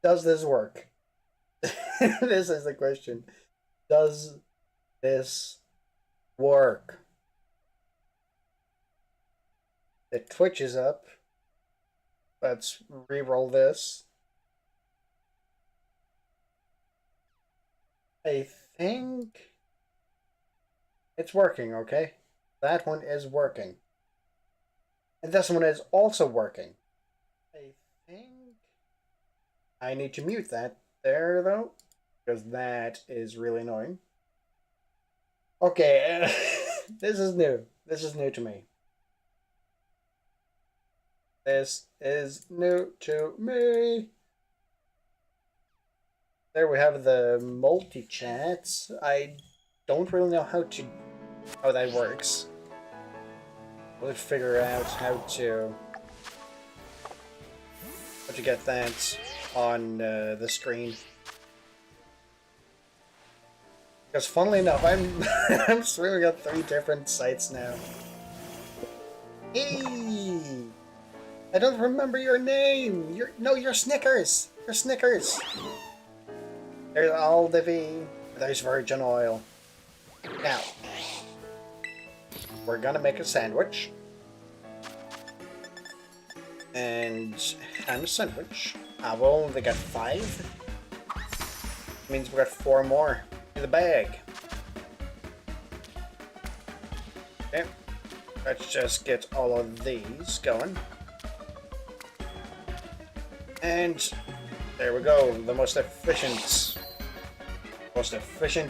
Does this work? This is the question. Does this work? The Twitch is up. Let's re-roll this. I think it's working, okay? That one is working. And this one is also working. I think I need to mute that there, though, because that is really annoying. Okay, this is new. This is new to me. This is new to me. There we have the multi-chats. I don't really know how that works. We'll figure out how to get that on the screen. Because funnily enough, I'm streaming on 3 different sites now. Hey, I don't remember your name. You're Snickers. You're Snickers. There's Aldivy. There's Virgin Oil. Now, we're gonna make a sandwich. And ham sandwich. I've only got 5. Means we got 4 more in the bag. Okay, let's just get all of these going. And there we go, the most efficient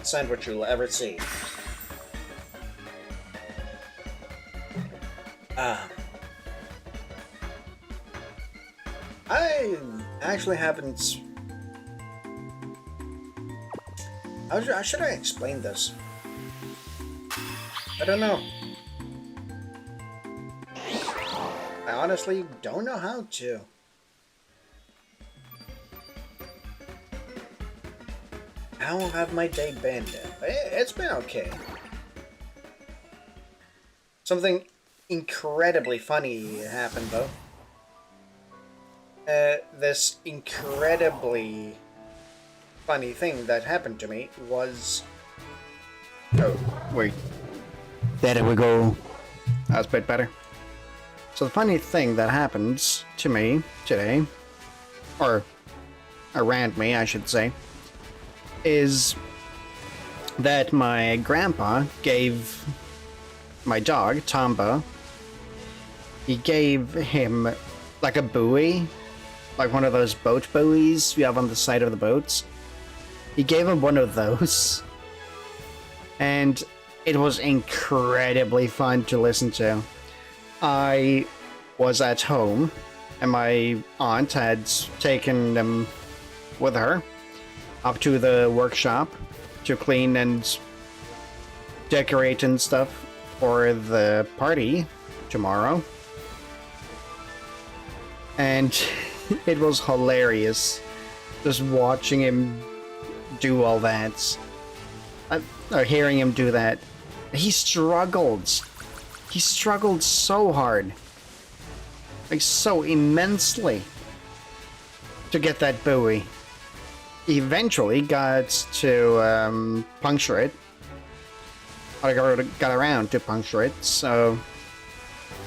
sandwich you'll ever see. I actually haven't. How should I explain this? I don't know. I honestly don't know how to. How have my day been? It's been okay. Something incredibly funny happened though. This incredibly funny thing that happened to me was... Oh, wait. There we go. That's a bit better. So the funny thing that happens to me today, or around me I should say, is that my grandpa gave my dog, Tombo, he gave him like a buoy, like one of those boat buoys you have on the side of the boats. He gave him one of those, and it was incredibly fun to listen to. I was at home, and my aunt had taken them with her up to the workshop to clean and decorate and stuff for the party tomorrow. And it was hilarious just watching him do all that, or hearing him do that. He struggled so hard, like so immensely, to get that buoy. He eventually got to puncture it, or got around to puncture it, so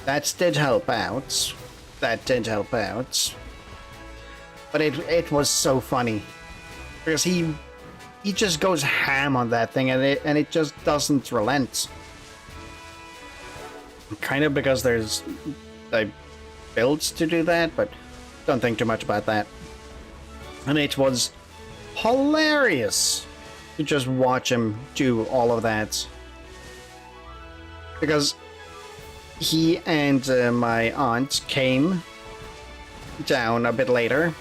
that did help out. But it was so funny because he just goes ham on that thing, and it just doesn't relent. Kind of because there's builds to do that, but don't think too much about that. And it was hilarious to just watch him do all of that, because he and my aunt came down a bit later,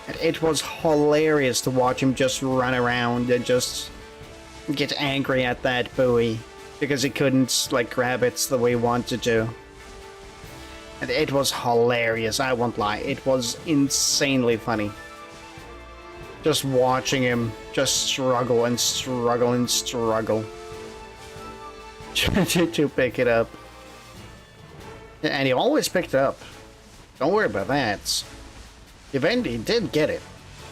and it was hilarious to watch him just run around and just get angry at that buoy because he couldn't like grab it the way he wanted to. And it was hilarious, I won't lie. It was insanely funny just watching him just struggle and struggle and struggle to pick it up. And he always picked it up. Don't worry about that. Eventually, he did get it.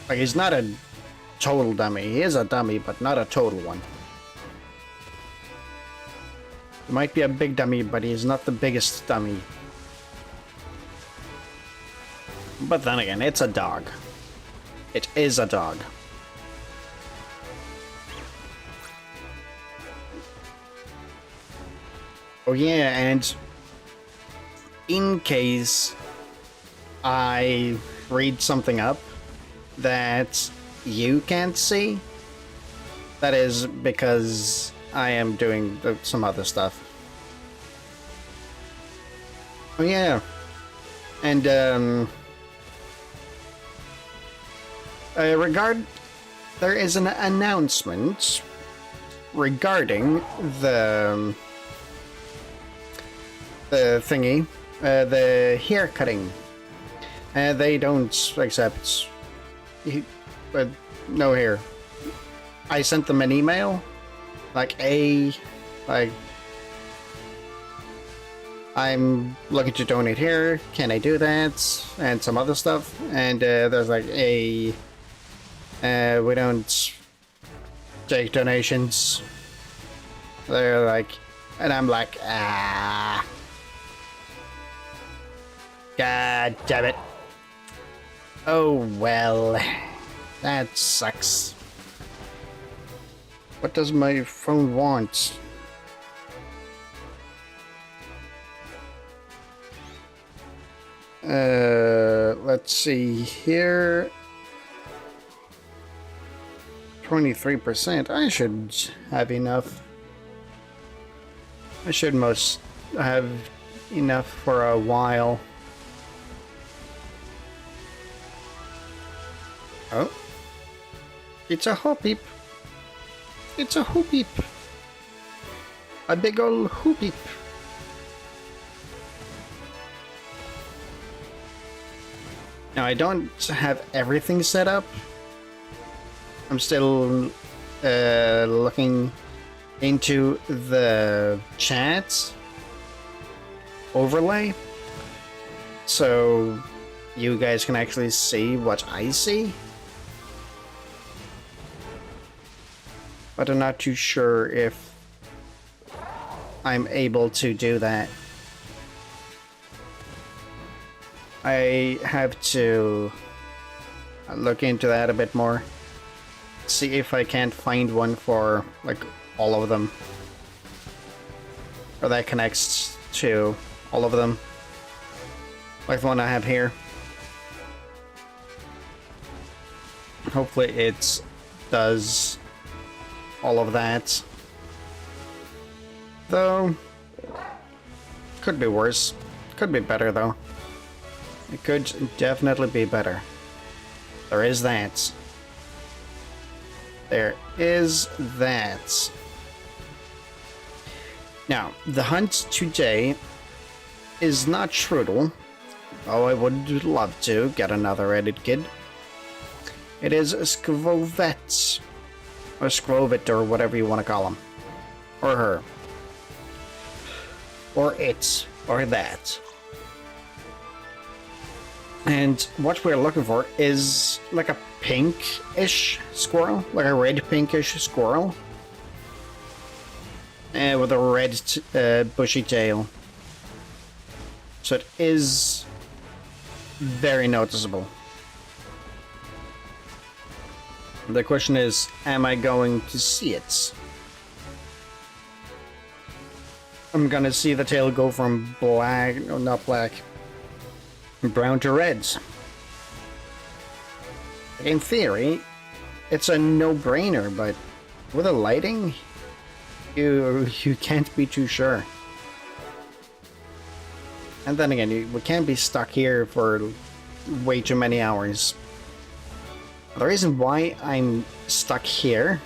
Like, he's not a total dummy. He is a dummy, but not a total one. He might be a big dummy, but he's not the biggest dummy. But then again, it's a dog. It is a dog. Oh yeah, and in case I read something up that you can't see, that is because I am doing some other stuff. Oh yeah, and there is an announcement regarding the thingy, the hair cutting. They don't accept no hair. I sent them an email, like I'm looking to donate here. Can I do that? And some other stuff. And there's like we don't take donations. They're like, and I'm like, God damn it. Oh well, that sucks. What does my phone want? Let's see here. 23%. I should have enough. I should most have enough for a while. Oh. It's a hoopip. It's a hoopip. A big ol' hoopip. Now, I don't have everything set up. I'm still looking into the chat overlay, so you guys can actually see what I see. But I'm not too sure if I'm able to do that. I have to look into that a bit more. See if I can't find one for, like, all of them. Or that connects to all of them. Like the one I have here. Hopefully it does all of that. Though, could be worse. Could be better, though. It could definitely be better. There is that. There is that. Now, the hunt today is not Strudel. Oh, I would love to get another Reddit kid. It is Skvovet. Or Skrovit, or whatever you want to call him. Or her. Or it. Or that. And what we're looking for is like a pink-ish squirrel, like a red pinkish squirrel, with a red bushy tail. So it is very noticeable. The question is, am I going to see it? I'm gonna see the tail go from black, no, not black, brown to reds. In theory, it's a no-brainer, but with the lighting, you can't be too sure. And then again, we can't be stuck here for way too many hours. The reason why I'm stuck here,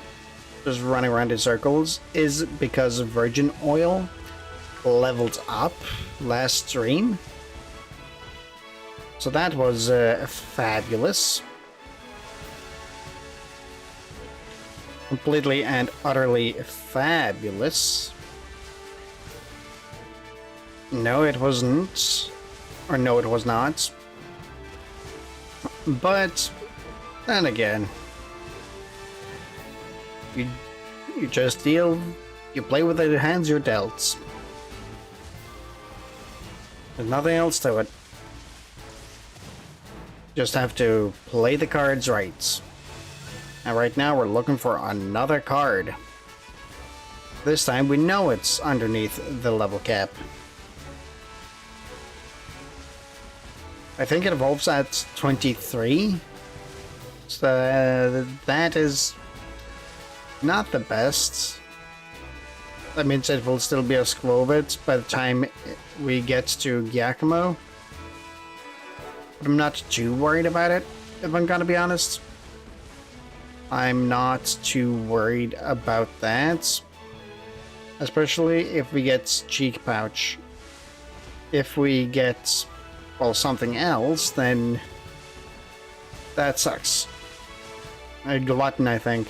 just running around in circles, is because Virgin Oil leveled up last stream. So that was fabulous. Completely and utterly fabulous. No, it wasn't. Or no, it was not. But then again, you just deal, you play with the hands you're dealt. There's nothing else to it. Just have to play the cards right. And right now we're looking for another card. This time we know it's underneath the level cap. I think it evolves at 23. So that is not the best. That means it will still be a Skwovet by the time we get to Giacomo. But I'm not too worried about it, if I'm gonna be honest. I'm not too worried about that. Especially if we get Cheek Pouch. If we get, well, something else, then that sucks. A Glutton, I think.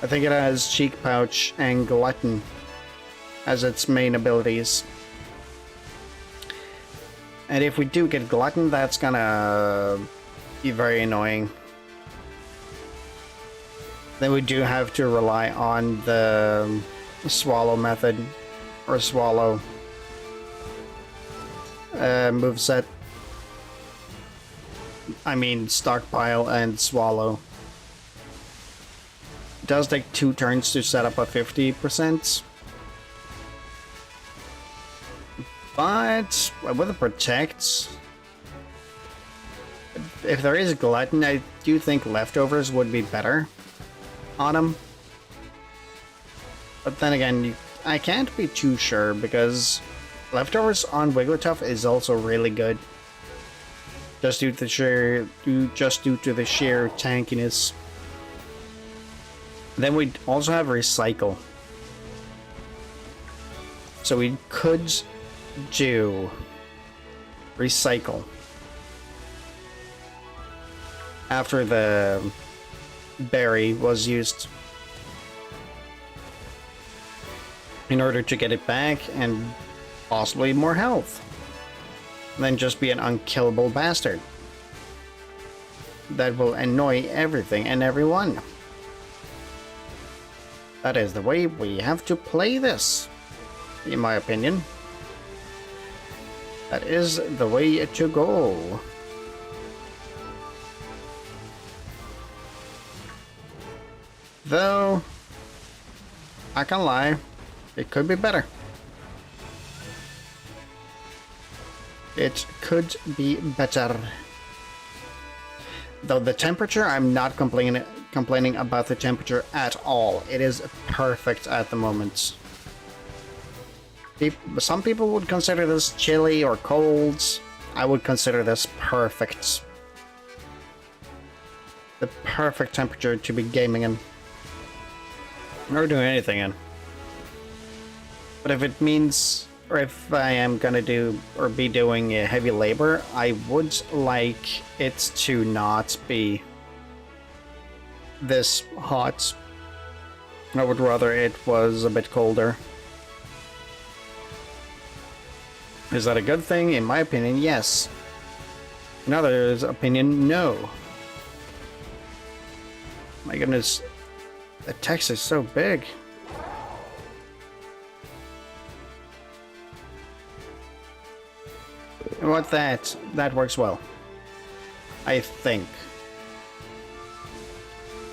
I think it has Cheek Pouch and Glutton as its main abilities. And if we do get Glutton, that's gonna be very annoying. Then we do have to rely on the Swallow method, or Swallow moveset. I mean, Stockpile and Swallow. It does take 2 turns to set up a 50%. But with a Protect, if there is Glutton, I do think Leftovers would be better on him. But then again, I can't be too sure because Leftovers on Wigglytuff is also really good. Just due to the sheer tankiness. Then we also have Recycle. So we could do Recycle after the berry was used in order to get it back and possibly more health. Then just be an unkillable bastard that will annoy everything and everyone. That is the way we have to play this, in my opinion. That is the way to go. Though, I can't lie, it could be better. It could be better. Though the temperature, I'm not complaining about the temperature at all. It is perfect at the moment. Some people would consider this chilly or cold. I would consider this perfect. The perfect temperature to be gaming in. Or doing anything in. But if it means, or if I am gonna do, or be doing heavy labor, I would like it to not be this hot. I would rather it was a bit colder. Is that a good thing? In my opinion, yes. In others' opinion, no. My goodness, the text is so big. You know what, that works well. I think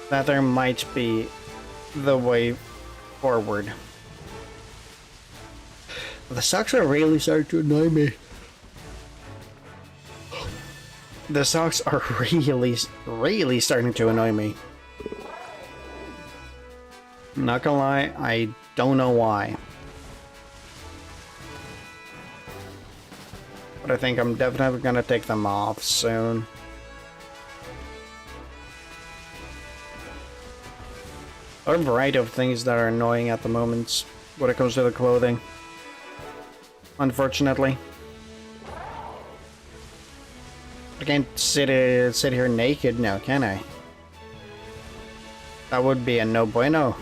that there might be the way forward. The socks are really starting to annoy me. The socks are really starting to annoy me. Not gonna lie, I don't know why. But I think I'm definitely gonna take them off soon. A variety of things that are annoying at the moment when it comes to the clothing. Unfortunately. I can't sit here naked now, can I? That would be a no bueno.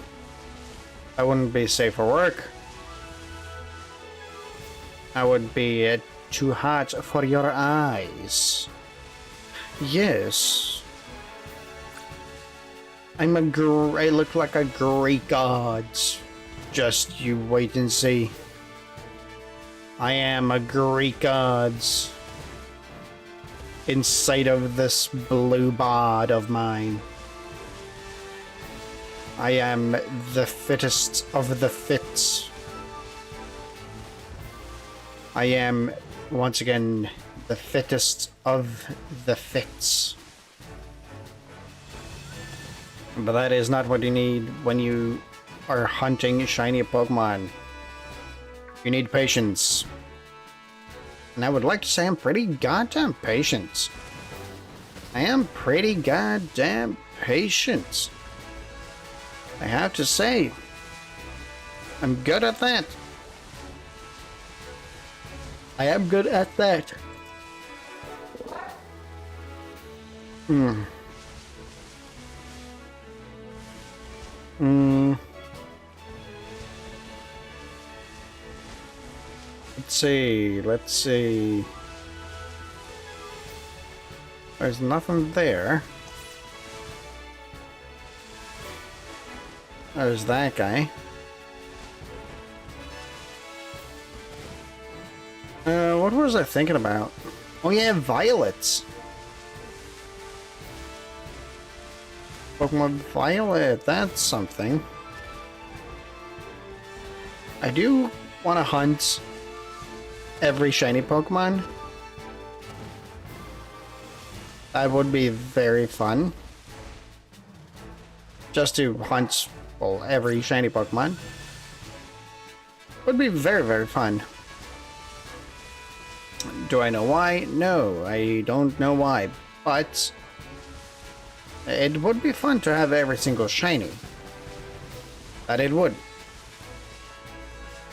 That wouldn't be safe for work. That would be too hot for your eyes. Yes. I look like a Greek gods. Just you wait and see. I am a Greek gods. Inside of this blue bod of mine. I am the fittest of the fits. I am, once again, the fittest of the fits. But that is not what you need when you are hunting shiny Pokemon. You need patience. And I would like to say I'm pretty goddamn patient. I am pretty goddamn patient. I have to say, I'm good at that. I am good at that. Let's see. There's nothing there. There's that guy. What was I thinking about? Oh yeah, violets. Pokemon Violet, that's something. I do want to hunt every shiny Pokemon. That would be very fun. Just to hunt, well, every shiny Pokemon. Would be very, very fun. Do I know why? No, I don't know why. But it would be fun to have every single shiny. That it would.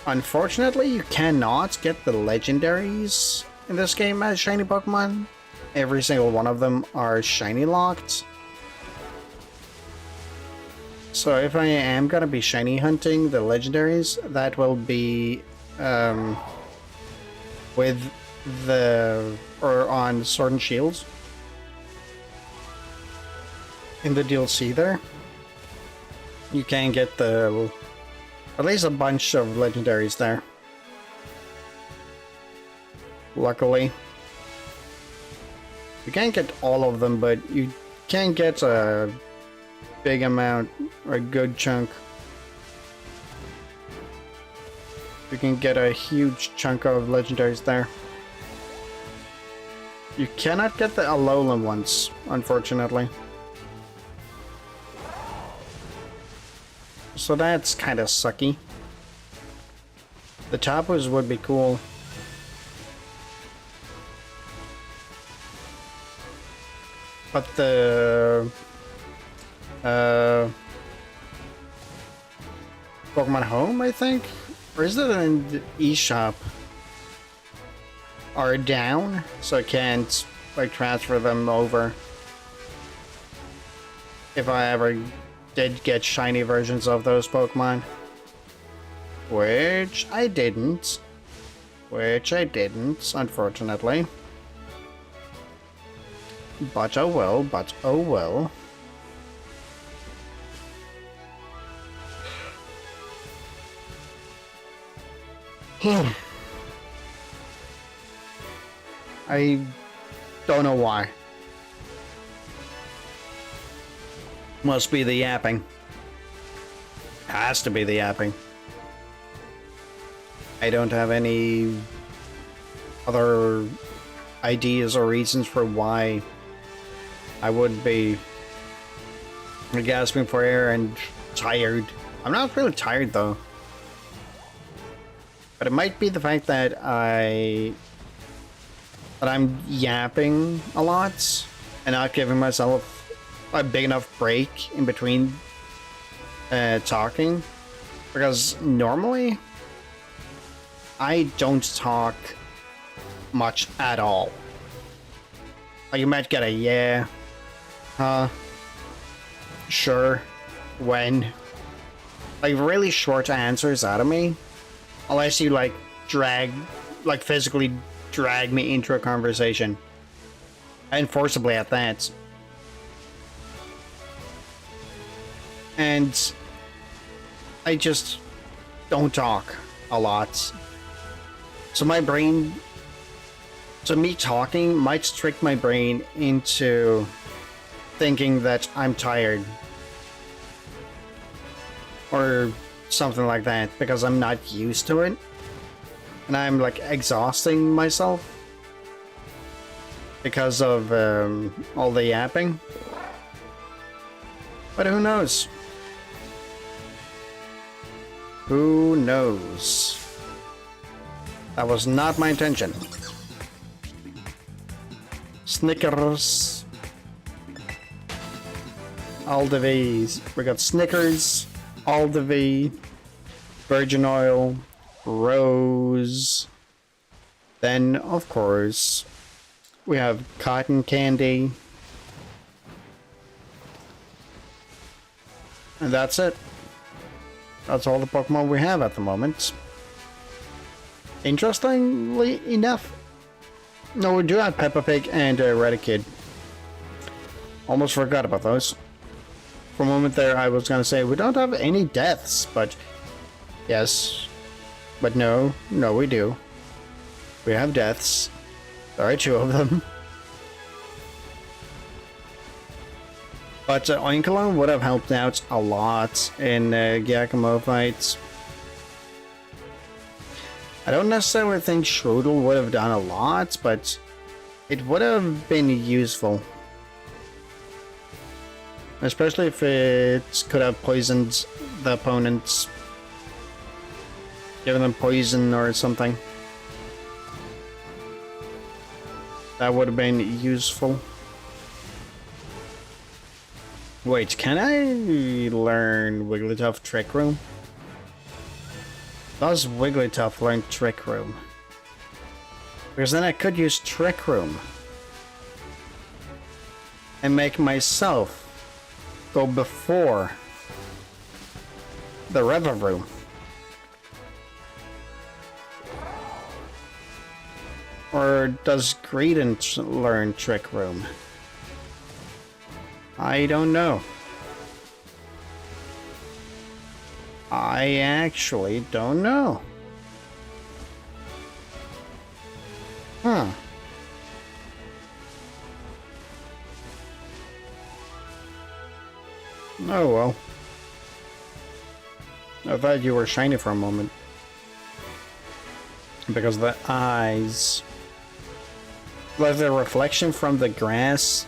Unfortunately, you cannot get the legendaries in this game as shiny Pokemon. Every single one of them are shiny locked. So if I am gonna be shiny hunting the legendaries, that will be with or on Sword and Shield. In the DLC there, you can get at least a bunch of legendaries there. Luckily. You can't get all of them, but you can get a big amount, or a good chunk. You can get a huge chunk of legendaries there. You cannot get the Alolan ones, unfortunately. So that's kind of sucky. The Tapus would be cool. But the Pokemon Home, I think? Or is it in the eShop? Are down, so I can't like transfer them over. If I ever did get shiny versions of those Pokemon. Which I didn't. Unfortunately. But oh well, I don't know why. Must be the yapping. Has to be the yapping. I don't have any other ideas or reasons for why I would be gasping for air and tired. I'm not really tired though. But it might be the fact that I'm yapping a lot and not giving myself a big enough break in between talking. Because normally I don't talk much at all. Like you might get a yeah, huh, sure, when. Like really short answers out of me. Unless you like physically drag me into a conversation. And forcibly at that. And I just don't talk a lot. So my brain... So me talking might trick my brain into thinking that I'm tired. Or something like that, because I'm not used to it. And I'm like exhausting myself because of all the yapping. But who knows? Who knows? That was not my intention. Snickers. All the V's. We got Snickers, all the V, Virgin Oil, Rose. Then, of course, we have cotton candy. And that's it. That's all the Pokemon we have at the moment. Interestingly enough, no, we do have Peppa Pig and Raticate. Almost forgot about those. For a moment there, I was gonna say we don't have any deaths, but yes, but no, we do. We have deaths. There are 2 of them. But Oinkologne would have helped out a lot in Giacomo fights. I don't necessarily think Shroodle would have done a lot, but it would have been useful. Especially if it could have poisoned the opponents. Given them poison or something. That would have been useful. Wait, can I learn Wigglytuff Trick Room? Does Wigglytuff learn Trick Room? Because then I could use Trick Room. And make myself go before the Revavroom. Or does Greedent learn Trick Room? I don't know. I actually don't know. Huh. Oh well. I thought you were shiny for a moment. Because the eyes... like the reflection from the grass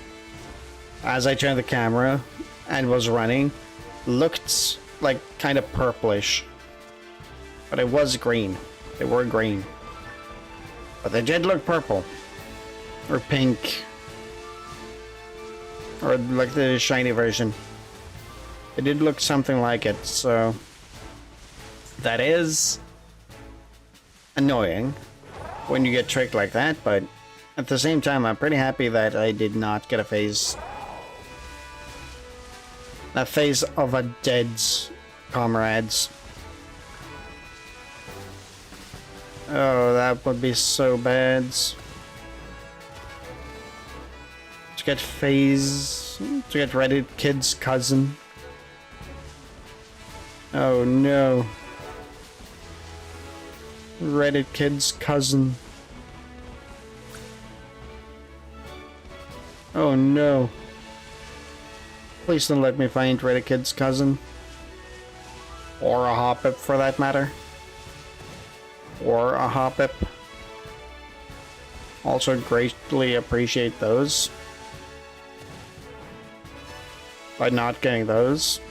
as I turned the camera and was running looked like kind of purplish. But it was green. They were green. But they did look purple. Or pink. Or like the shiny version. It did look something like it, so... that is... annoying when you get tricked like that, but at the same time, I'm pretty happy that I did not get a phase. That phase of a dead comrades. Oh, that would be so bad. To get phase... to get Reddit Kid's cousin. Oh no. Reddit Kid's cousin. Oh no. Please don't let me find Reddit Kid's cousin. Or a Hoppip for that matter. Or a Hoppip. Also greatly appreciate those. By not getting those.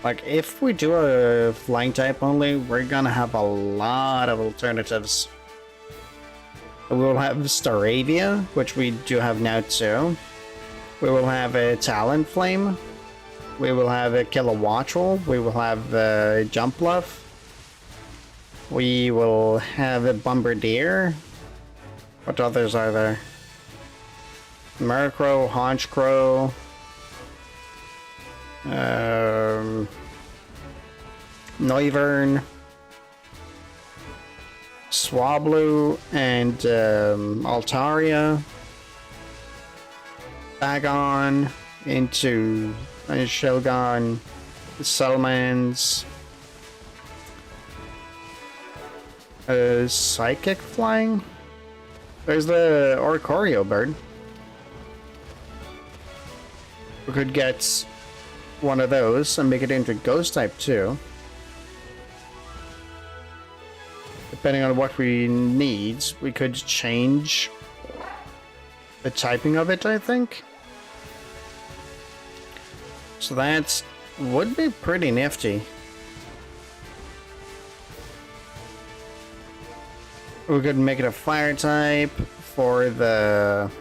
Like, if we do a flying type only, we're gonna have a lot of alternatives. We will have Staravia, which we do have now too. We will have a Talonflame. We will have a Kilowattrel. We will have a Jumpluff. We will have a Bombardier. What others are there? Murkrow, Honchkrow. Noivern. Swablu and Altaria. Bagon into Shelgon, Salamans. Psychic flying? There's the Oricorio bird. We could get one of those and make it into ghost type too. Depending on what we need, we could change the typing of it, I think. So that would be pretty nifty. We could make it a fire type for the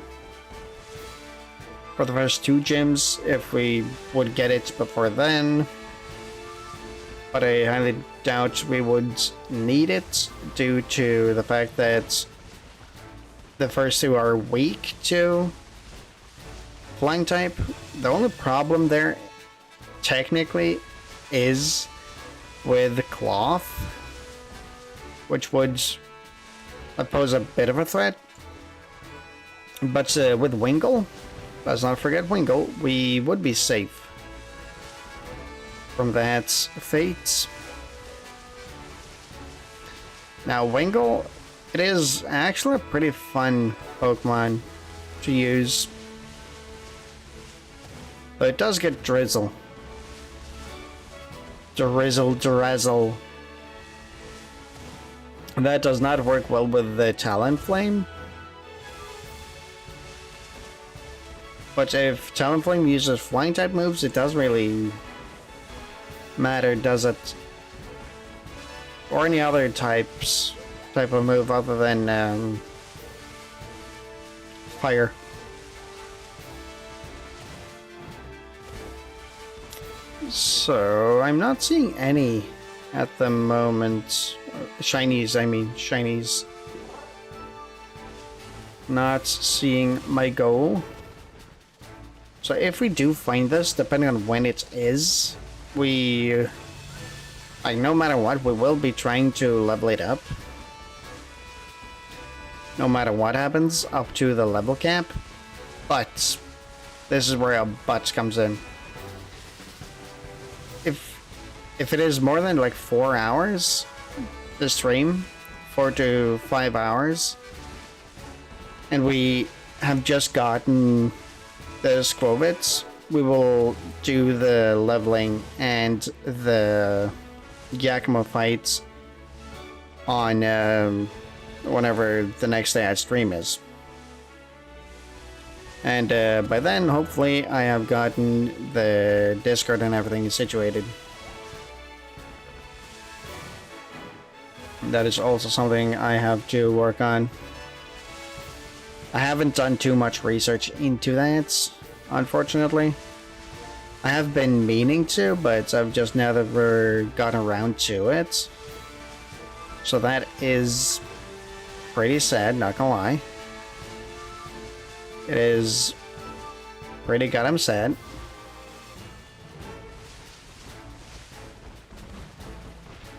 first two gyms if we would get it before then. But I highly doubt we would need it due to the fact that the first two are weak to flying type. The only problem there technically is with cloth, which would pose a bit of a threat. But with Wingull, let's not forget Wingull, we would be safe from that fate. Now Wingull, it is actually a pretty fun Pokemon to use, but it does get Drizzle. Drizzle. That does not work well with the Talonflame. But if Talonflame uses flying type moves, it doesn't really matter, does it? Or any other type of move other than fire. So I'm not seeing any at the moment. Shinies, I mean shinies. Not seeing my goal. So if we do find this, depending on when it is, we, like, no matter what, we will be trying to level it up. No matter what happens, up to the level cap. But this is where a but comes in. If it is more than like 4 hours, the stream, 4 to 5 hours, and we have just gotten the Skwovet, we will do the leveling and the Yakima fights on whenever the next day at stream is. And by then, hopefully, I have gotten the Discord and everything situated. That is also something I have to work on. I haven't done too much research into that, unfortunately. I have been meaning to, but I've just never gotten around to it. So that is pretty sad, not gonna lie. It is pretty goddamn sad.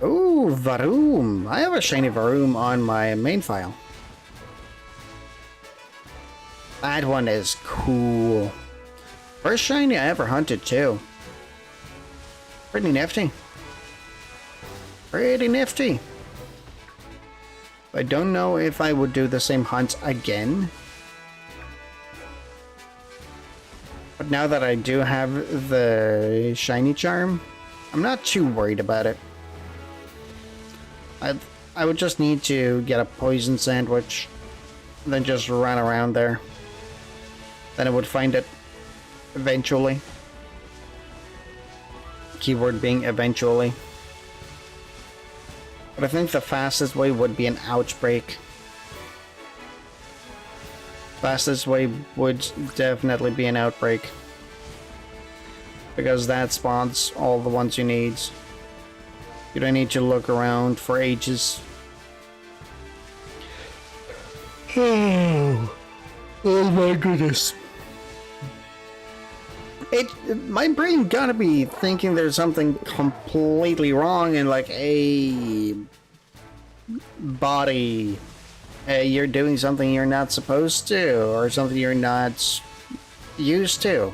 Ooh, Varoom! I have a shiny Varoom on my main file. That one is cool. First shiny I ever hunted too. Pretty nifty. Pretty nifty. I don't know if I would do the same hunt again. But now that I do have the shiny charm, I'm not too worried about it. I would just need to get a poison sandwich, then just run around there. Then I would find it eventually. Keyword being eventually. But I think the fastest way would be an outbreak. Fastest way would definitely be an outbreak. Because that spawns all the ones you need. You don't need to look around for ages. Oh my goodness. My brain gotta be thinking there's something completely wrong and like a body, you're doing something you're not supposed to, or something you're not used to.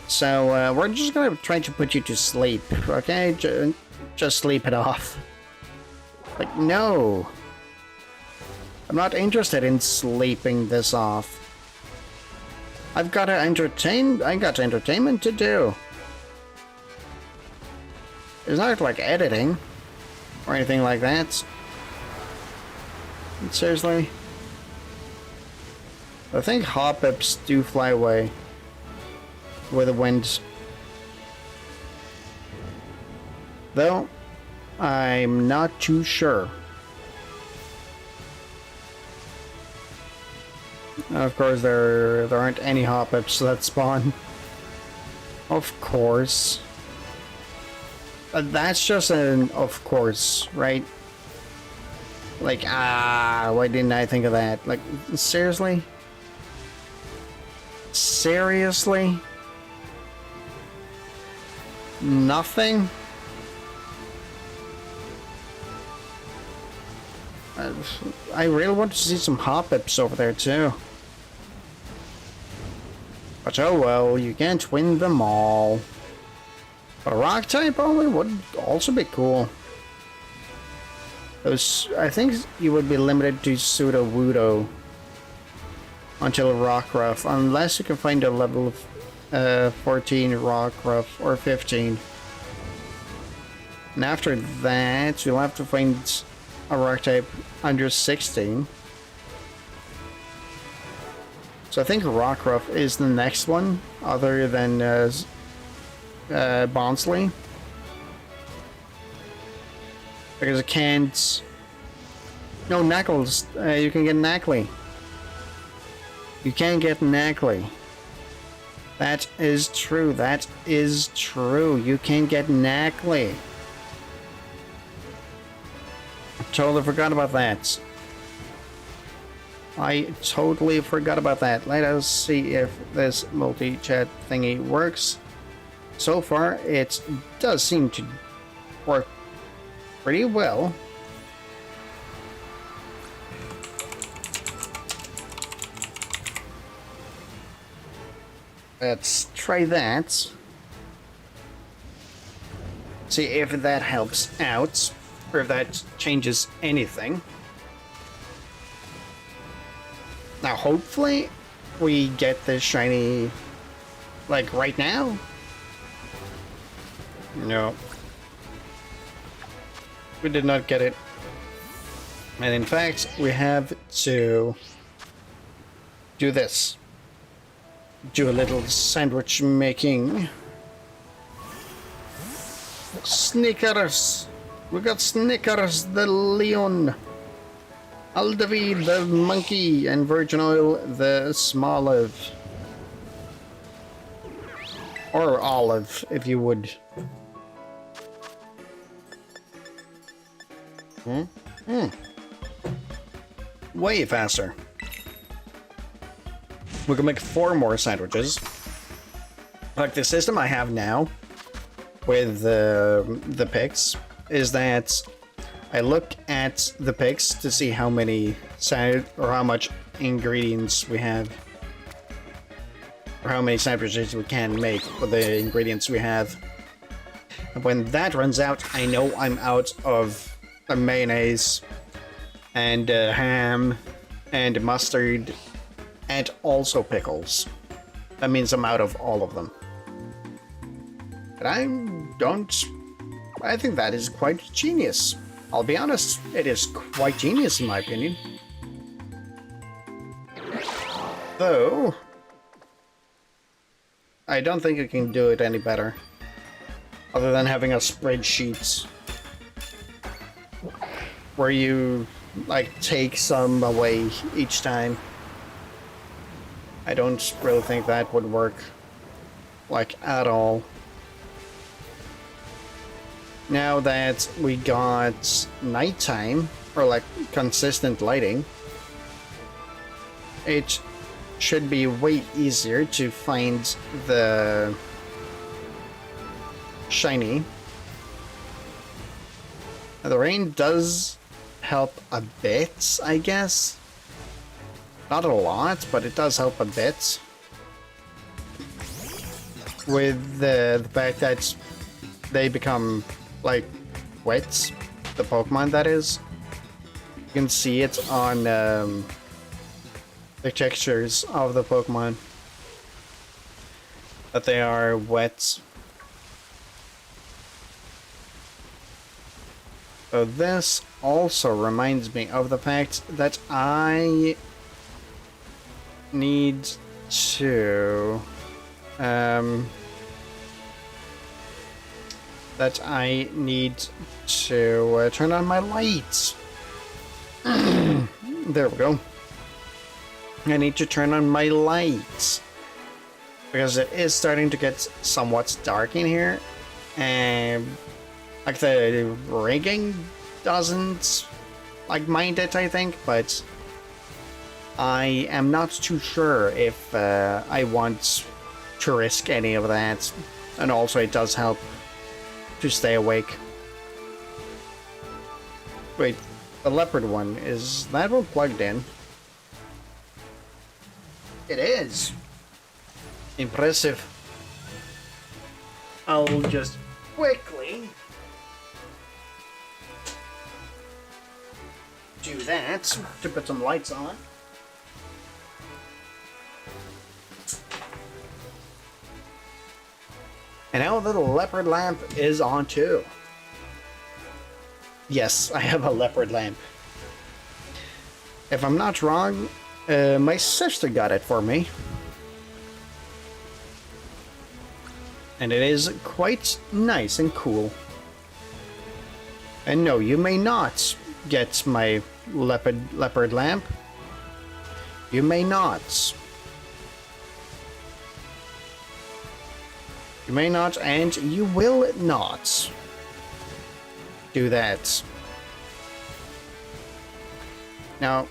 So we're just gonna try to put you to sleep, okay? Just sleep it off. Like, no. I'm not interested in sleeping this off. I got entertainment to do. It's not like editing or anything like that. Seriously. I think Hoppips do fly away with the wind. Though, I'm not too sure. Of course, there aren't any Hoppips that spawn. Of course. That's just an of course, right? Like, why didn't I think of that? Like, seriously? Seriously? Nothing? I really want to see some Hoppips over there too. But oh well, you can't win them all. But a rock type only would also be cool. I think you would be limited to Sudowoodo until Rockruff, unless you can find a level of 14 Rockruff or 15. And after that, you'll have to find a rock type under 16. So I think Rockruff is the next one, other than Bonsly. Because it can't... No, Knuckles. You can get Knackley. You can get Knackley. That is true. That is true. You can get Knackley. I totally forgot about that. I totally forgot about that. Let us see if this multi-chat thingy works. So far, it does seem to work pretty well. Let's try that. See if that helps out, or if that changes anything. Now, hopefully, we get this shiny, like, right now. No. We did not get it. And in fact, we have to do this. Do a little sandwich making. Snickers! We got Snickers, the Leon. Aldavi, the monkey, and Virgin Oil, the Smoliv. Or olive, if you would. Way faster. We can make 4 more sandwiches. Like the system I have now with the picks is that I look at the picks to see how many or how much ingredients we have, or how many sandwiches we can make with the ingredients we have. And when that runs out, I know I'm out of mayonnaise and ham and mustard and also pickles. That means I'm out of all of them. But I think that is quite genius. I'll be honest, it is quite genius in my opinion. Though, I don't think you can do it any better. Other than having a spreadsheet where you, like, take some away each time. I don't really think that would work, like, at all. Now that we got nighttime, or like consistent lighting, it should be way easier to find the shiny. The rain does help a bit, I guess. Not a lot, but it does help a bit. With the fact that they become like wets, the Pokemon that is. You can see it on the textures of the Pokemon. That they are wet. So this also reminds me of the fact that I need to turn on my lights. There we go. I need to turn on my lights because it is starting to get somewhat dark in here, and like the rigging doesn't like mind it, I think, but I am not too sure if I want to risk any of that. And also it does help to stay awake. Wait, the leopard one, is that one plugged in? It is. Impressive. I'll just quickly do that to put some lights on. And now the leopard lamp is on too. Yes, I have a leopard lamp. If I'm not wrong, my sister got it for me. And it is quite nice and cool. And no, you may not get my leopard lamp. You may not. You may not, and you will not do that. Now,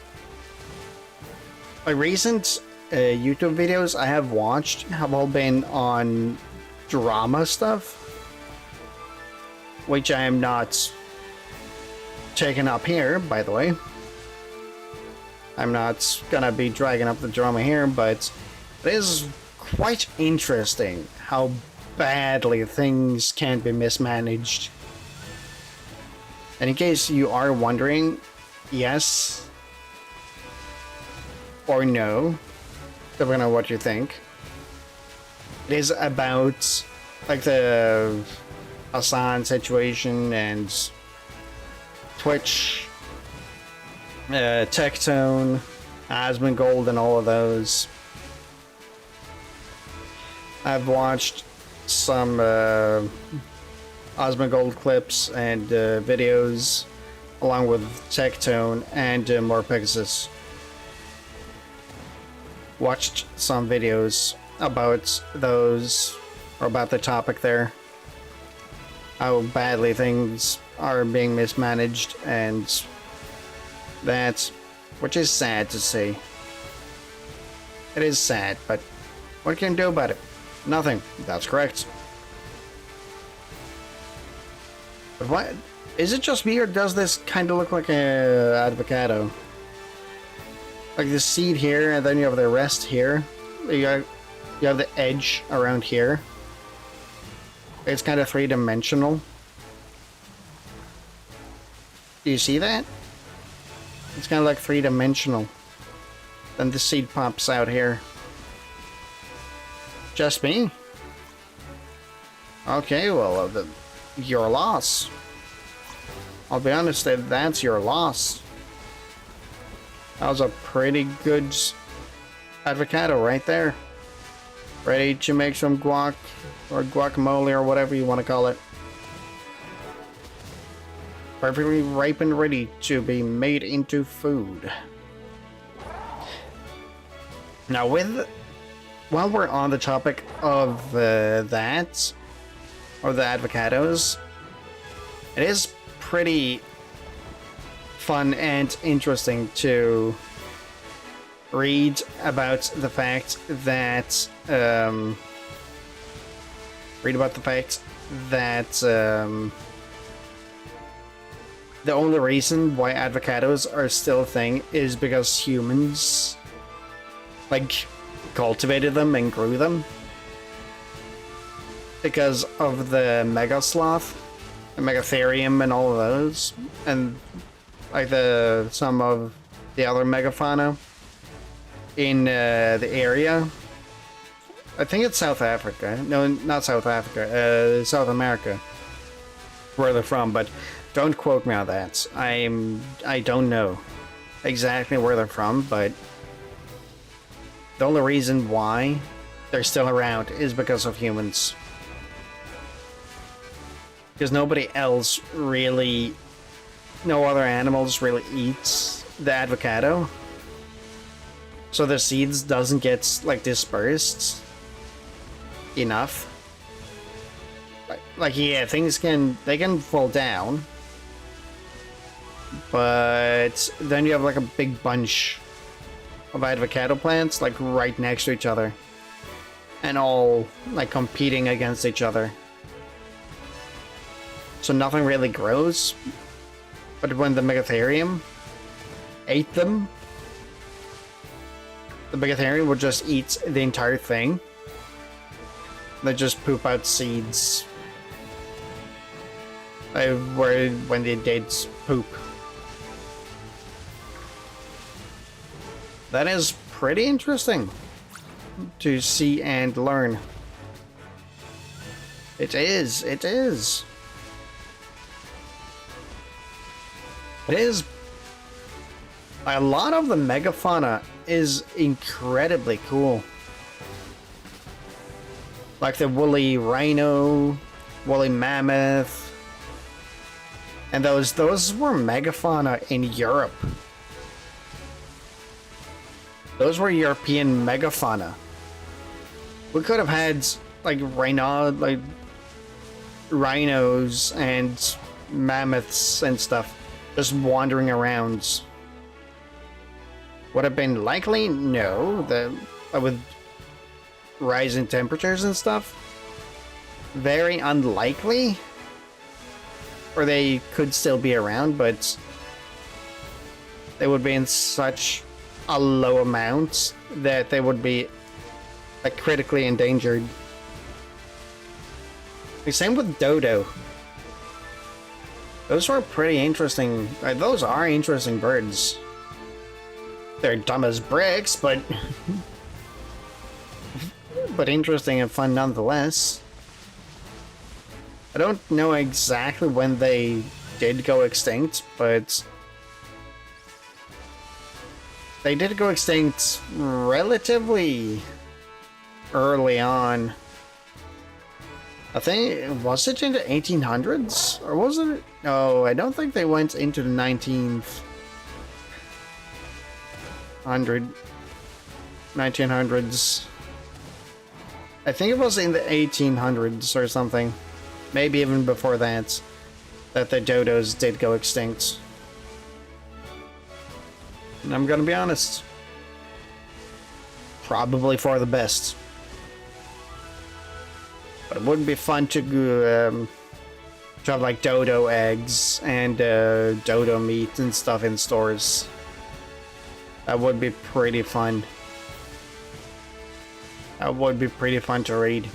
my recent YouTube videos I have watched have all been on drama stuff, which I am not taking up here, by the way. I'm not gonna be dragging up the drama here, but it is quite interesting how badly things can be mismanaged. And in case you are wondering, yes or no, depending on what you think, it is about like the Hassan situation and Twitch, Tectone, Asmongold, and all of those. I've watched some Osmongold clips and videos along with Tectone and Morpixis. Watched some videos about those, or about the topic there. How badly things are being mismanaged, and that, which is sad to see. It is sad, but what can you do about it? Nothing. That's correct. But what? Is it just me, or does this kind of look like a avocado? Like the seed here, and then you have the rest here. You have the edge around here. It's kind of three-dimensional. Do you see that? It's kind of like three-dimensional. Then the seed pops out here. Just me? Okay, well, your loss. I'll be honest, that's your loss. That was a pretty good avocado right there. Ready to make some guac, or guacamole, or whatever you want to call it. Perfectly ripe and ready to be made into food. Now while we're on the topic of that, or the avocados, it is pretty fun and interesting to read about the fact that the only reason why avocados are still a thing is because humans, like, cultivated them and grew them. Because of the Megasloth, the Megatherium and all of those, and like some of the other megafauna in the area. I think it's South Africa. No, not South Africa. South America, where they're from. But don't quote me on that. I don't know exactly where they're from, but the only reason why they're still around is because of humans. Because nobody else really, no other animals really eats the avocado. So the seeds doesn't get like dispersed enough. Like yeah, they can fall down. But then you have like a big bunch of avocado plants like right next to each other. And all like competing against each other. So nothing really grows. But when the Megatherium ate them, the Megatherium would just eat the entire thing. They just poop out seeds. When they did poop. That is pretty interesting to see and learn. It is. It is. It is. A lot of the megafauna is incredibly cool. Like the woolly rhino, woolly mammoth. And those were megafauna in Europe. Those were European megafauna. We could have had like rhinos and mammoths and stuff just wandering around. Would have been likely? No. With rising temperatures and stuff? Very unlikely. Or they could still be around, but they would be in such a low amount that they would be like critically endangered. The same with dodo. Those were pretty interesting. Those are interesting birds. They're dumb as bricks, but but interesting and fun nonetheless. I don't know exactly when they did go extinct, but they did go extinct relatively early on. I think, was it in the 1800s? Or was it? No, I don't think they went into the 1900s. I think it was in the 1800s or something. Maybe even before that the dodos did go extinct. And I'm gonna be honest. Probably for the best. But it would be fun to have like dodo eggs and dodo meat and stuff in stores. That would be pretty fun. That would be pretty fun to read.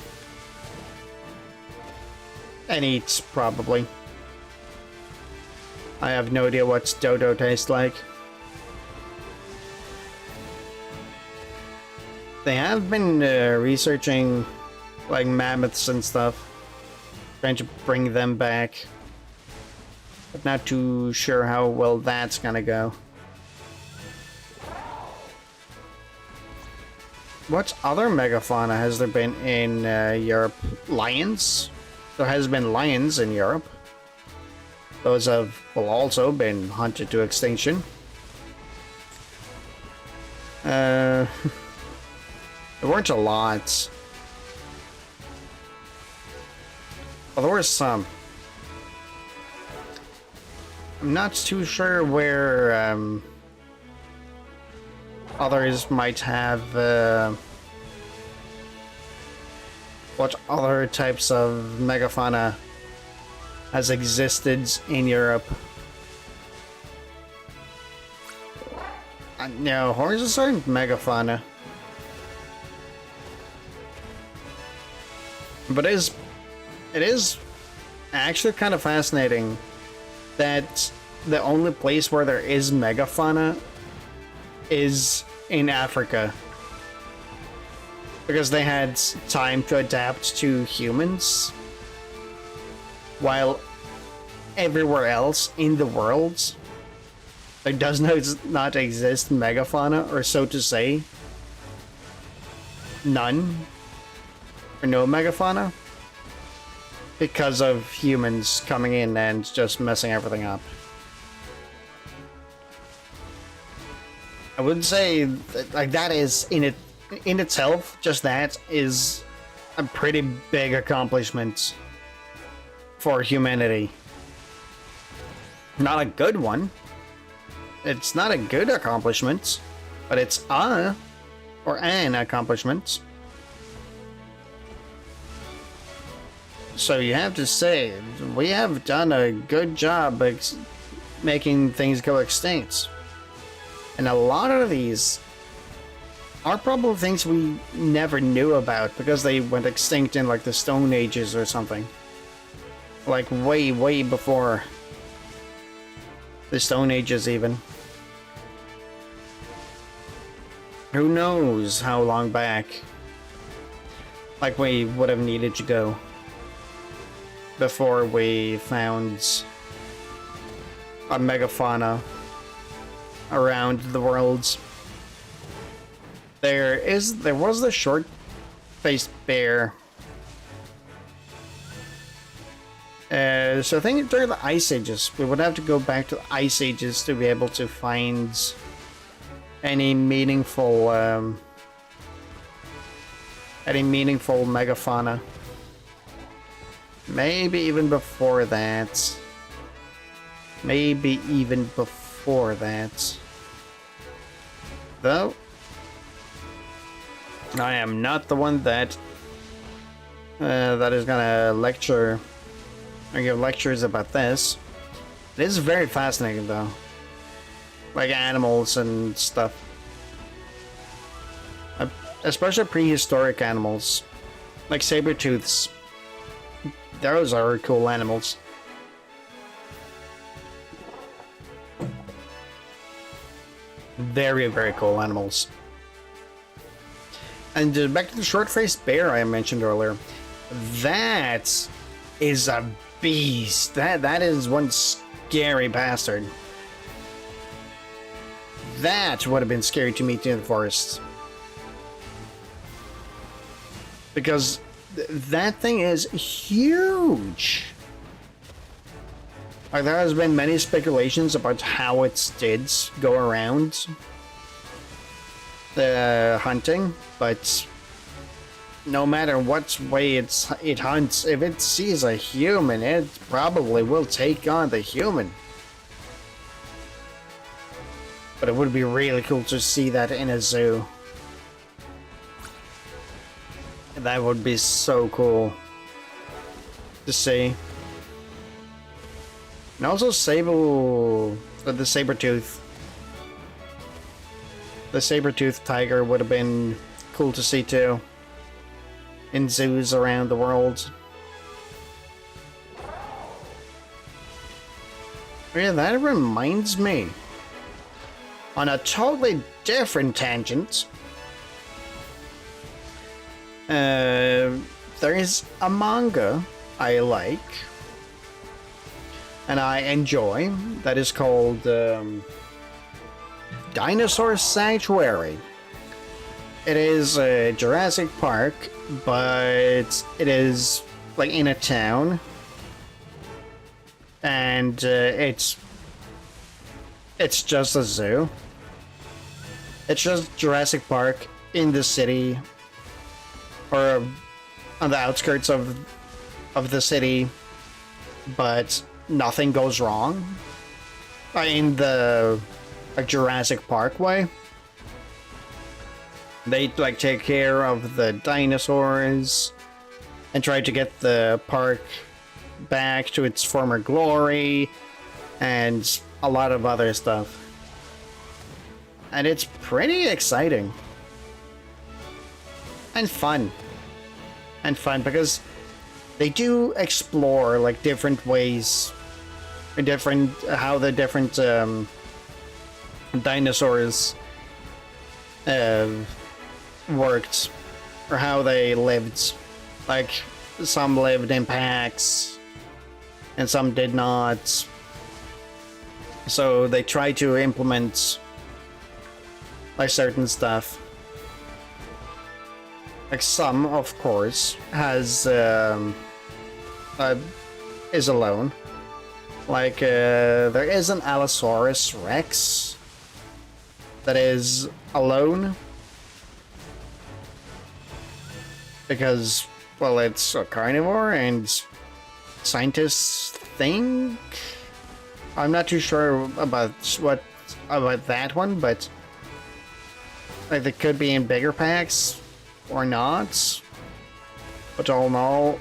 And eat, probably. I have no idea what dodo tastes like. They have been researching like mammoths and stuff, trying to bring them back, but not too sure how well that's gonna go. What other megafauna has there been in Europe? Lions? There has been lions in Europe. Those have also been hunted to extinction. There weren't a lot. Well, there were some. I'm not too sure where others might have what other types of megafauna has existed in Europe. No, horses aren't megafauna. But it is actually kind of fascinating that the only place where there is megafauna is in Africa. Because they had time to adapt to humans. While everywhere else in the world, there does not exist megafauna, or so to say. None. Or no megafauna. Because of humans coming in and just messing everything up. I would say like that is in itself, just that is a pretty big accomplishment for humanity. Not a good one. It's not a good accomplishment, but it's an accomplishment. So you have to say, we have done a good job making things go extinct. And a lot of these are probably things we never knew about because they went extinct in like the Stone Ages or something. Like way, way before the Stone Ages even. Who knows how long back like we would have needed to go before we found a megafauna around the world. There was the short-faced bear. So I think during the Ice Ages, we would have to go back to the Ice Ages to be able to find any meaningful megafauna. Maybe even before that. Though I am not the one that is gonna lecture or give lectures about this. It is very fascinating though. Like animals and stuff. Especially prehistoric animals. Like saber-tooths. Those are cool animals. Very, very cool animals. And back to the short-faced bear I mentioned earlier. That is a beast. That is one scary bastard. That would have been scary to meet in the forest. Because that thing is huge. Like, there has been many speculations about how it did go around the hunting, but no matter what way it hunts, if it sees a human, it probably will take on the human. But it would be really cool to see that in a zoo. That would be so cool to see. And also the saber-tooth. The saber-tooth tiger would have been cool to see too. In zoos around the world. Yeah, that reminds me. On a totally different tangent. There is a manga I like. And I enjoy. That is called Dinosaur Sanctuary. It is Jurassic Park, but it is like in a town. And it's just a zoo. It's just Jurassic Park in the city, or on the outskirts of the city, but nothing goes wrong in the Jurassic Park way. They like take care of the dinosaurs and try to get the park back to its former glory and a lot of other stuff. And it's pretty exciting. And fun. And fun because they do explore like different ways, how the different dinosaurs worked, or how they lived. Like some lived in packs and some did not. So they try to implement like certain stuff. Like some, of course, has is alone. Like there is an Allosaurus Rex that is alone because, well, it's a carnivore, and scientists think, I'm not too sure about that one, but like they could be in bigger packs or not. But all in all,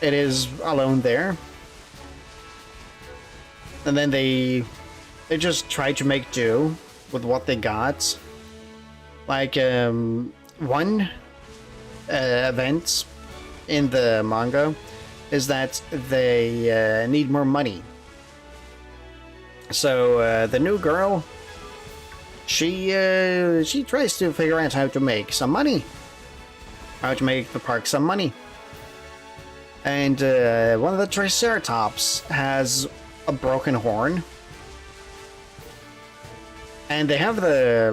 it is alone there. And then they just try to make do with what they got. Like one event in the manga is that they need more money. So the new girl, she tries to figure out how to make some money, how to make the park some money. And one of the Triceratops has a broken horn, and they have the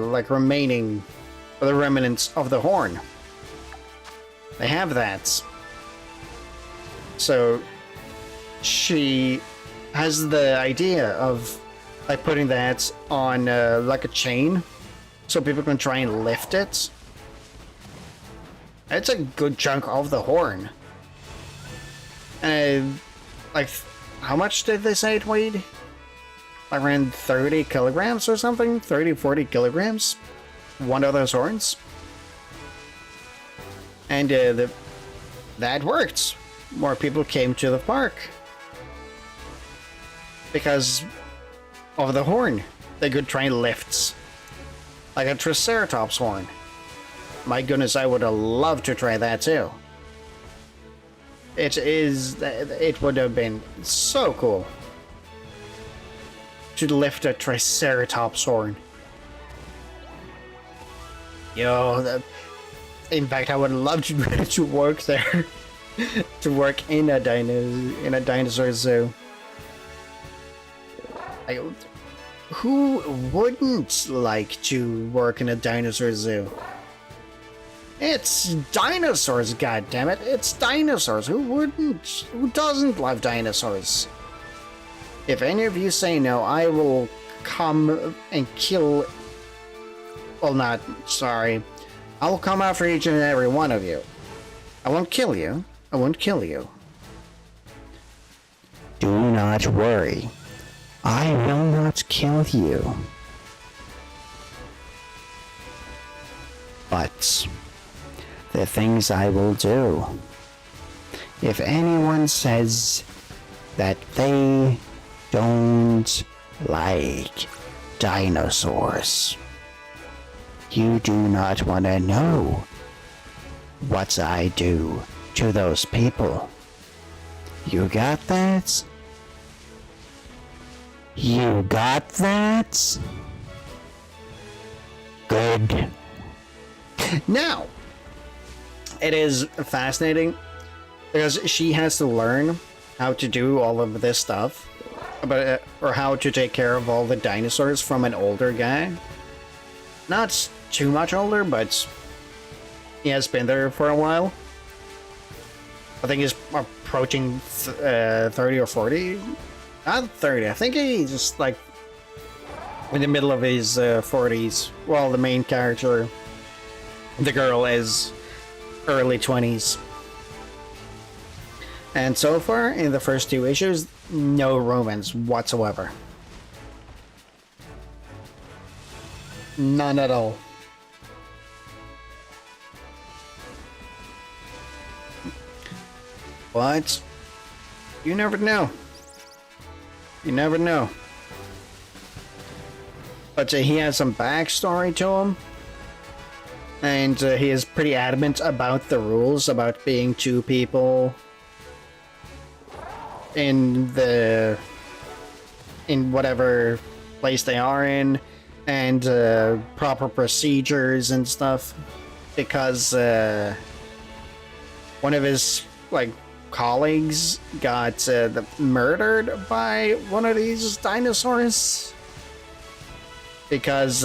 the remnants of the horn. They have that. So she has the idea of like putting that on like a chain, so people can try and lift it. It's a good chunk of the horn. And like, how much did they say it weighed? Like around 30 kilograms or something? 30, 40 kilograms? One of those horns. And that worked. More people came to the park because of the horn. They could try and lift like a Triceratops horn. My goodness, I would have loved to try that too. It would have been so cool to lift a Triceratops horn. Yo, in fact, I would love to work there, to work in a dinosaur zoo. Who wouldn't like to work in a dinosaur zoo? It's dinosaurs, goddammit! It's dinosaurs. Who wouldn't? Who doesn't love dinosaurs? If any of you say no, I will come and kill. Well, not sorry. I will come after each and every one of you. I won't kill you. I won't kill you. Do not worry. I will not kill you. But the things I will do. If anyone says that they don't like dinosaurs, you do not want to know what I do to those people. You got that? You got that? Good. Now, it is fascinating because she has to learn how to do all of this stuff, or how to take care of all the dinosaurs from an older guy. Not too much older, but he has been there for a while. I think he's approaching 30 or 40. Not 30, I think he's just like in the middle of his 40s. Well, the main character, the girl, is early 20s. And so far, in the first two issues, no romance whatsoever. None at all. But you never know. You never know. but he has some backstory to him. And he is pretty adamant about the rules, about being two people in whatever place they are in, and proper procedures and stuff, because one of his colleagues got murdered by one of these dinosaurs because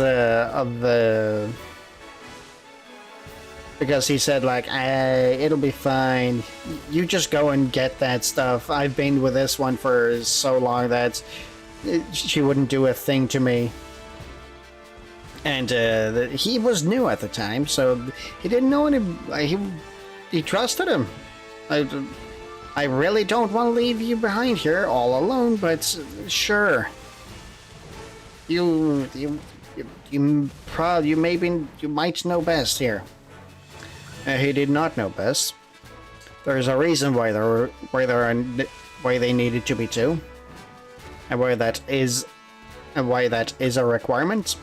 he said it'll be fine, you just go and get that stuff, I've been with this one for so long that she wouldn't do a thing to me. And he was new at the time, so he didn't know any. He trusted him. I really don't want to leave you behind here all alone, but sure. You might know best here. He did not know best. There's a reason why they needed to be two, and why that is a requirement.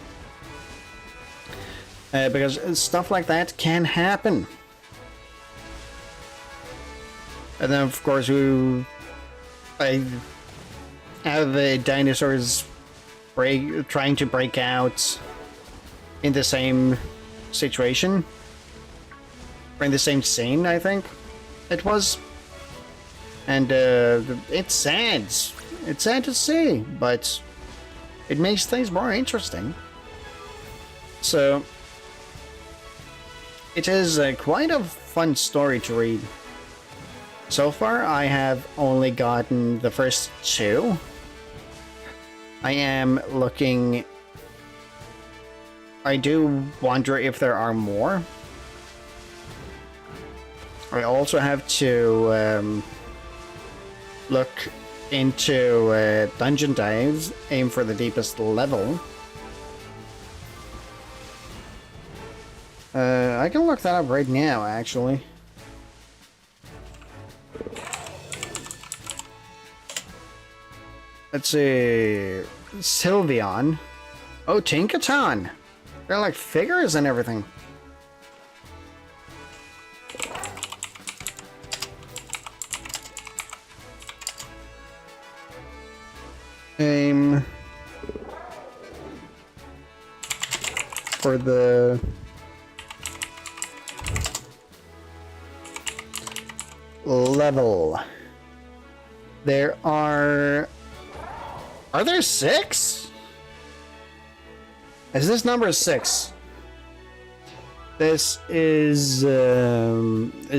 Because stuff like that can happen. And then, of course, I have the dinosaurs trying to break out in the same situation. Or in the same scene, I think it was. And it's sad. It's sad to see, but it makes things more interesting. So it is quite a fun story to read. So far, I have only gotten the first two. I am looking. I do wonder if there are more. I also have to look into dungeon dives, aim for the deepest level. I can look that up right now, actually. Let's see. Sylveon. Oh, Tinkaton. They're like figures and everything. Aim for the level. There are there 6? Is this number 6? This is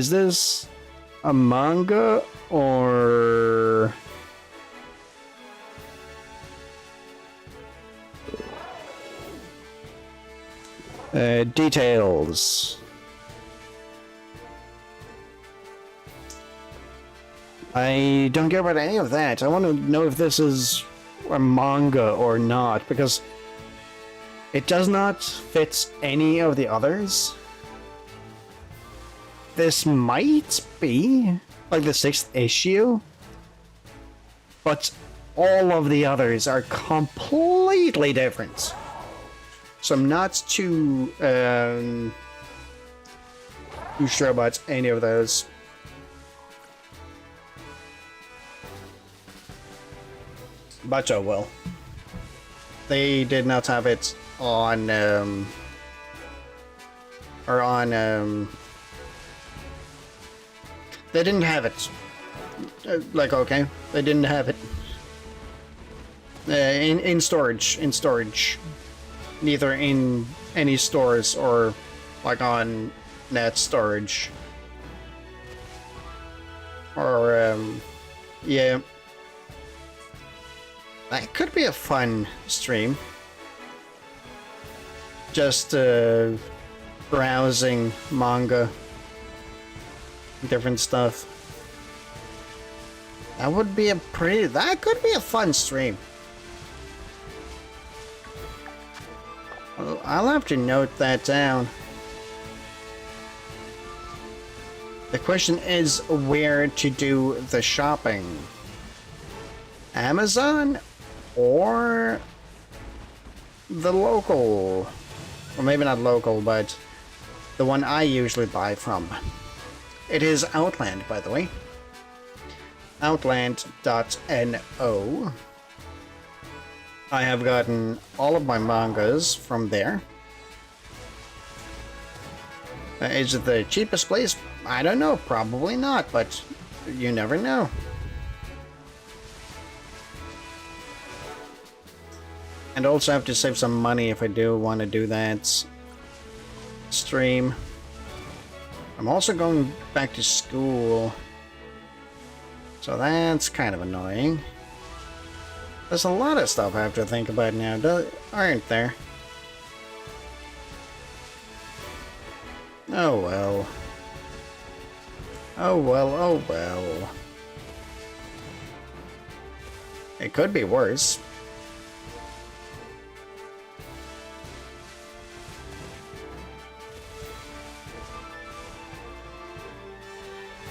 this a manga or details? I don't care about any of that. I want to know if this is a manga or not, because it does not fit any of the others. This might be like the 6th issue, but all of the others are completely different. So I'm not too sure about any of those. But oh well. They did not have it on they didn't have it. Okay, they didn't have it in storage. Neither in any stores or on net storage. Or yeah. That could be a fun stream. Just browsing manga, different stuff. That could be a fun stream. I'll have to note that down. The question is where to do the shopping. Amazon or the local, or maybe not local, but the one I usually buy from. It is Outland, by the way. Outland.no. I have gotten all of my mangas from there. Is it the cheapest place? I don't know, probably not, but you never know. And also have to save some money if I do want to do that stream. I'm also going back to school, so that's kind of annoying. There's a lot of stuff I have to think about now, aren't there? Oh well. Oh well, oh well. It could be worse.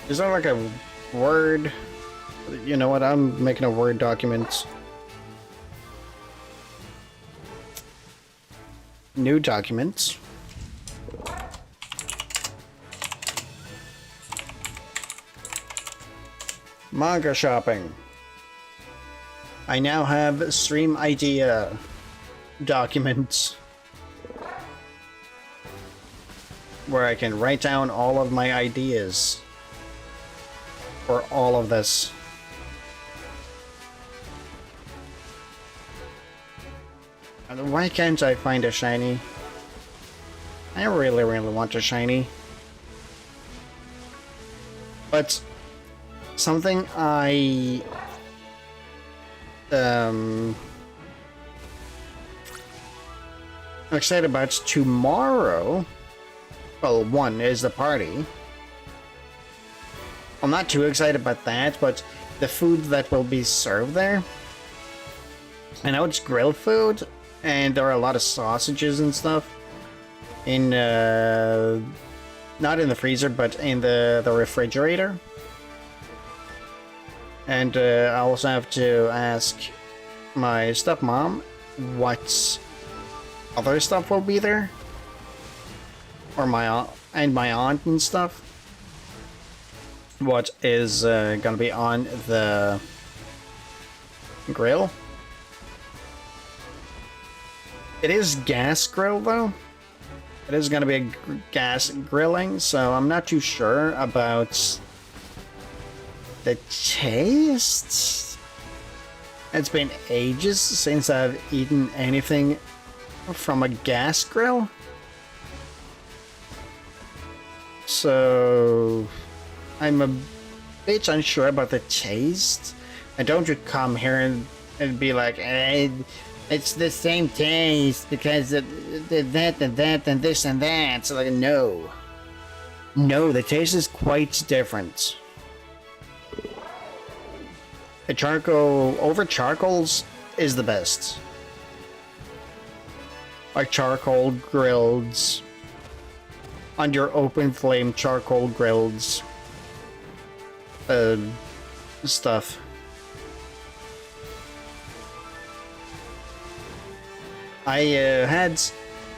Is there like a Word? You know what? I'm making a Word document. New documents. Manga shopping. I now have stream idea documents where I can write down all of my ideas for all of this. And why can't I find a shiny? I really, really want a shiny. But something I'm excited about tomorrow. Well, one is the party. I'm not too excited about that, but the food that will be served there. I know it's grilled food, and there are a lot of sausages and stuff in not in the freezer, but in the refrigerator. And I also have to ask my stepmom what other stuff will be there, or my aunt and stuff. What is gonna be on the grill? It is gas grill though. It is gonna be a gas grilling, so I'm not too sure about the taste. It's been ages since I've eaten anything from a gas grill, so I'm a bit unsure about the taste. And don't you come here and be like, hey, it's the same taste because of that and that and this and that. So like, no, the taste is quite different. The charcoal over charcoals is the best. Like charcoal grilled, under open flame charcoal grilled stuff. I had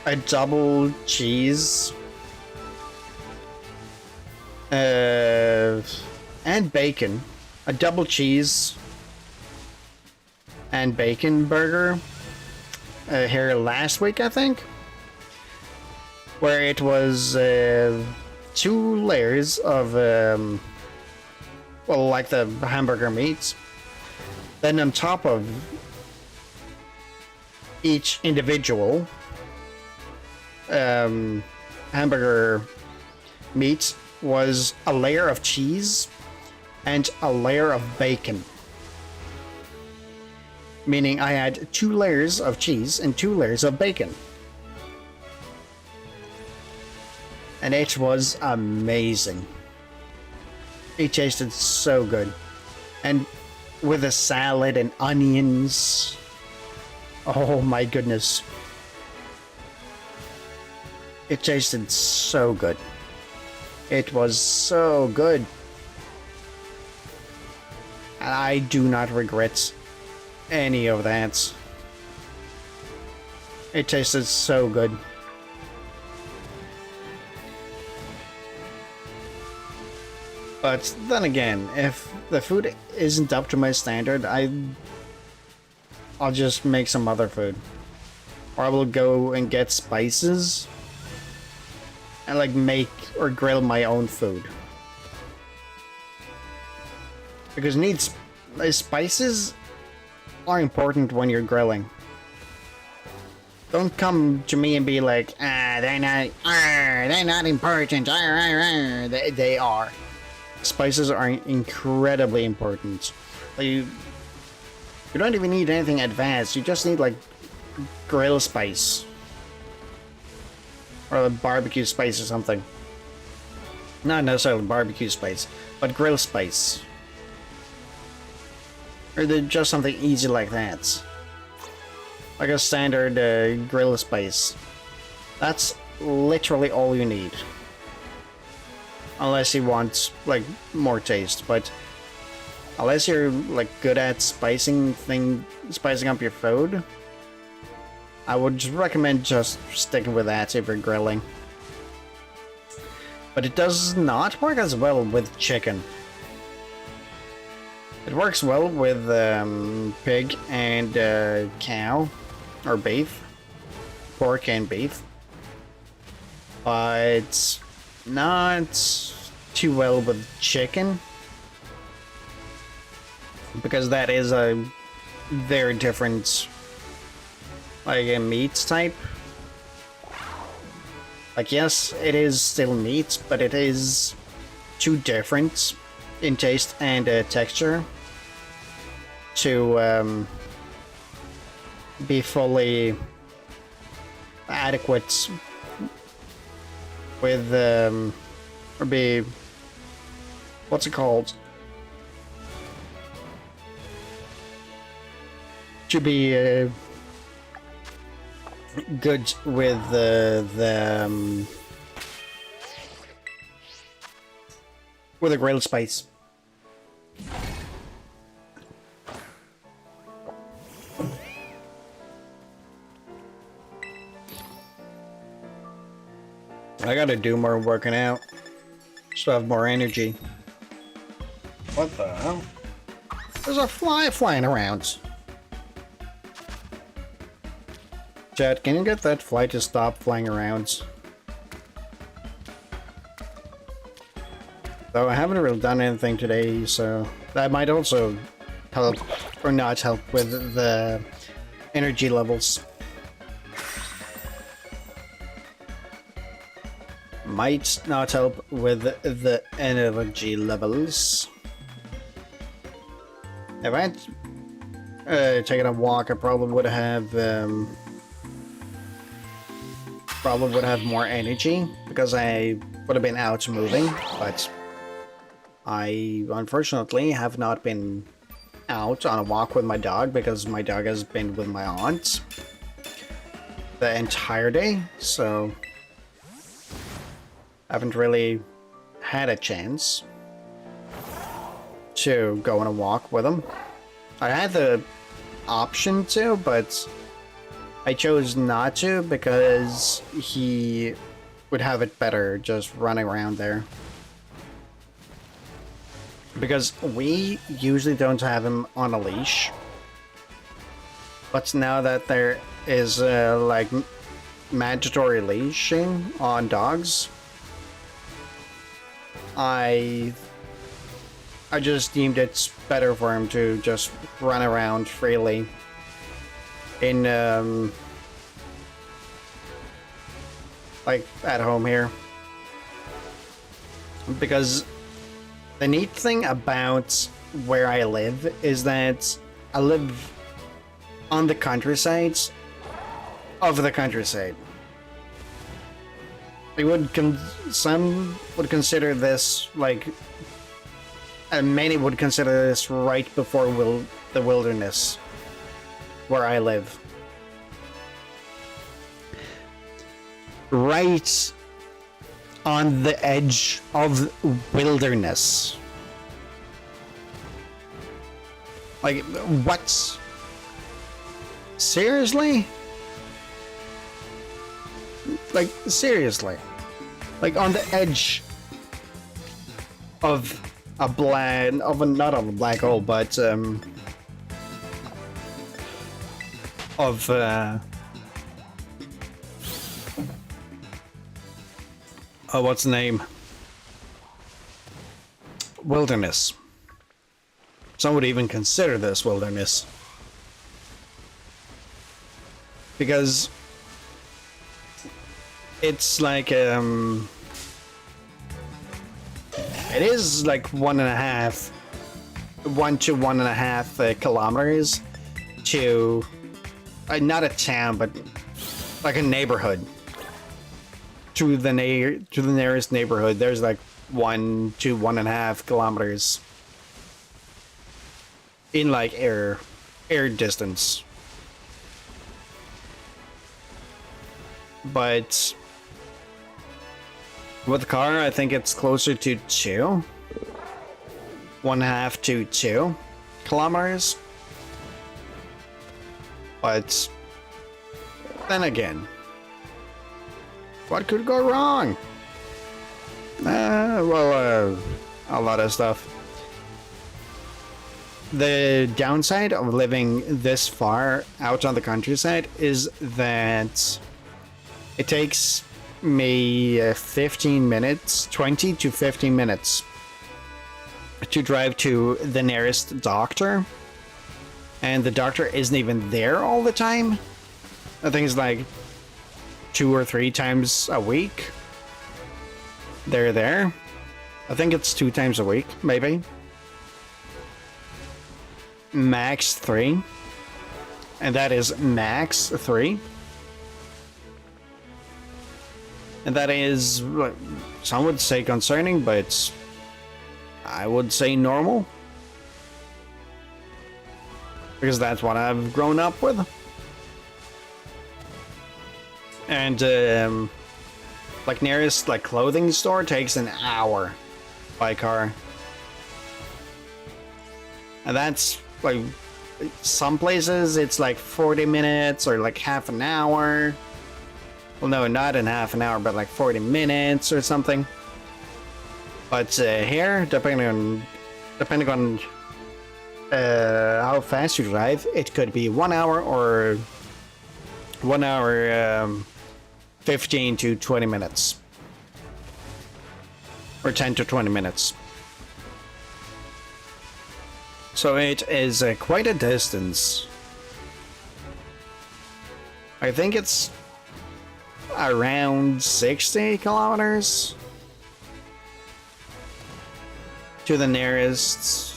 a double cheese and bacon. A double cheese and bacon burger here last week, I think, where it was 2 layers of well, like the hamburger meats, then on top of each individual hamburger meat was a layer of cheese and a layer of bacon. Meaning I had 2 layers of cheese and 2 layers of bacon. And it was amazing. It tasted so good. And with a salad and onions. Oh my goodness. It tasted so good. It was so good. I do not regret any of that. It tasted so good. But then again, if the food isn't up to my standard, I'll just make some other food. Or I will go and get spices and like make or grill my own food. Because spices are important when you're grilling. Don't come to me and be like, they're not important. They are. Spices are incredibly important. Like, you don't even need anything advanced. You just need like grill spice or a barbecue spice or something. Not necessarily barbecue spice, but grill spice. Or just something easy like that. Like a standard grill spice. That's literally all you need. Unless you want, like, more taste, but unless you're, like, good at spicing up your food, I would recommend just sticking with that if you're grilling. But it does not work as well with chicken. It works well with pig and cow, or beef, pork and beef, but not too well with chicken, because that is a very different, like, a meat type. Like, yes, it is still meat, but it is too different in taste and texture to be fully adequate with or be, what's it called, to be good with with a grilled spice. I gotta do more working out, so I have more energy. What the hell? There's a fly flying around. Chat, can you get that fly to stop flying around? Though I haven't really done anything today, so that might also help, or not help, with the energy levels. Might not help with the energy levels. If I had taken a walk, I probably would have more energy, because I would have been out moving, but I unfortunately have not been out on a walk with my dog, because my dog has been with my aunt the entire day, so I haven't really had a chance to go on a walk with him. I had the option to, but I chose not to, because he would have it better just running around there. Because we usually don't have him on a leash, but now that there is like mandatory leashing on dogs, I just deemed it's better for him to just run around freely in like at home here. Because the neat thing about where I live is that I live on the countryside of the countryside. Some would consider this like, and many would consider this right before the wilderness where I live. Right on the edge of wilderness. Like, what? Seriously? Like, seriously. Like, on the edge of a not of a black hole, but, of, oh, what's the name? Wilderness. Some would even consider this wilderness. Because it's like, it is like 1 to 1.5 kilometers to, not a town, but like a neighborhood. To the nearest neighborhood, there's like 1 to 1.5 kilometers in like air distance. But with the car, I think it's closer to 2, 1.5 to 2 kilometers. But then again, what could go wrong? Well, a lot of stuff. The downside of living this far out on the countryside is that it takes me 15 minutes, 20 to 15 minutes to drive to the nearest doctor. And the doctor isn't even there all the time. I think it's like 2 or 3 times a week. They're there. I think it's 2 times a week, maybe. Max 3. And that is max 3. And that is, some would say concerning, but I would say normal. Because that's what I've grown up with. And, like, nearest, like, clothing store takes an hour by car. And that's, like, some places it's like 40 minutes or like half an hour. Well, no, not in half an hour, but like 40 minutes or something. But here, depending on how fast you drive, it could be 1 hour or 1 hour 15 to 20 minutes. Or 10 to 20 minutes. So it is quite a distance. I think it's around 60 kilometers to the nearest.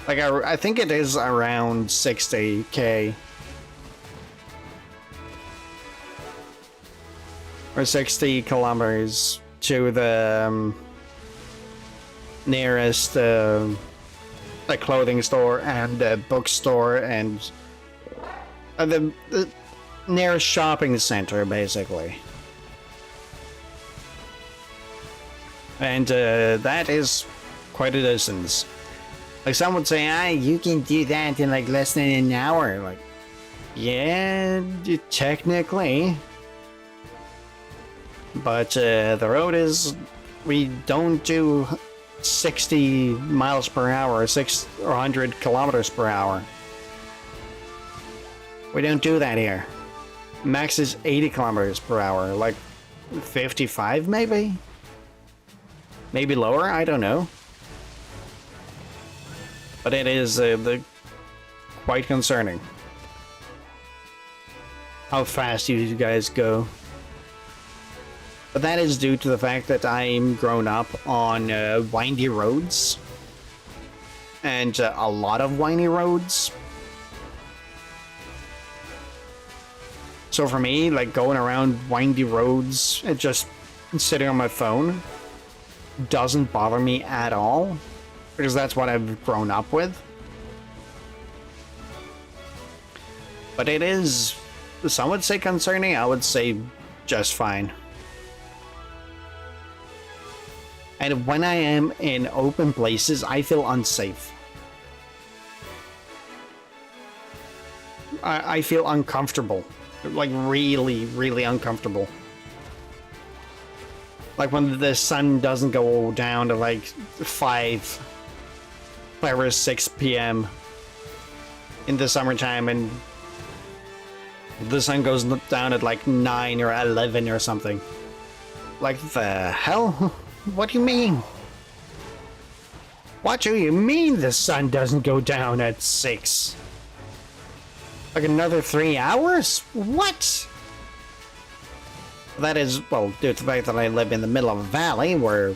Like, I think it is around 60k. Or 60 kilometers to the nearest like clothing store and bookstore and the nearest shopping center, basically. And that is quite a distance. Like, some would say, you can do that in like less than an hour. Like, yeah, technically. But the road is, we don't do 60 miles per hour or 100 kilometers per hour. We don't do that here. Max is 80 kilometers per hour, like 55 maybe? Maybe lower, I don't know. But it is quite concerning how fast you guys go. But that is due to the fact that I'm grown up on windy roads. And a lot of windy roads. So for me, like, going around windy roads and just sitting on my phone doesn't bother me at all. Because that's what I've grown up with. But it is, some would say concerning, I would say just fine. And when I am in open places, I feel unsafe. I feel uncomfortable Like, really, really uncomfortable. Like when the sun doesn't go down to like 5 or 6 p.m. in the summertime, and the sun goes down at like 9 or 11 or something. Like, the hell? What do you mean? What do you mean the sun doesn't go down at 6? Like another 3 hours? What? That is, well, due to the fact that I live in the middle of a valley where,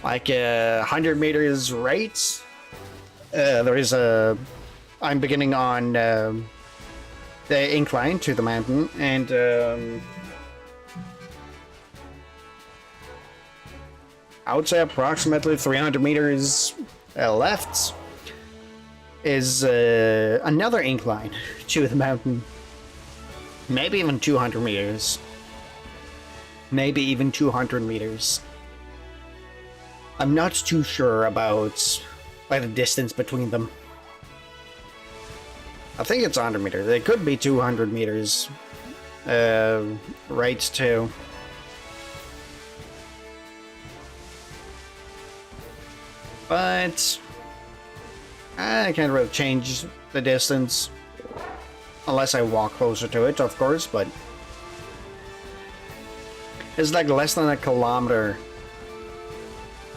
like, 100 meters right, there is a, I'm beginning on the incline to the mountain, and I would say approximately 300 meters left is another incline to the mountain. Maybe even 200 meters. Maybe even 200 meters. I'm not too sure about like the distance between them. I think it's 100 meters. It could be 200 meters. Right too. But I can't really change the distance. Unless I walk closer to it, of course, but it's like less than a kilometer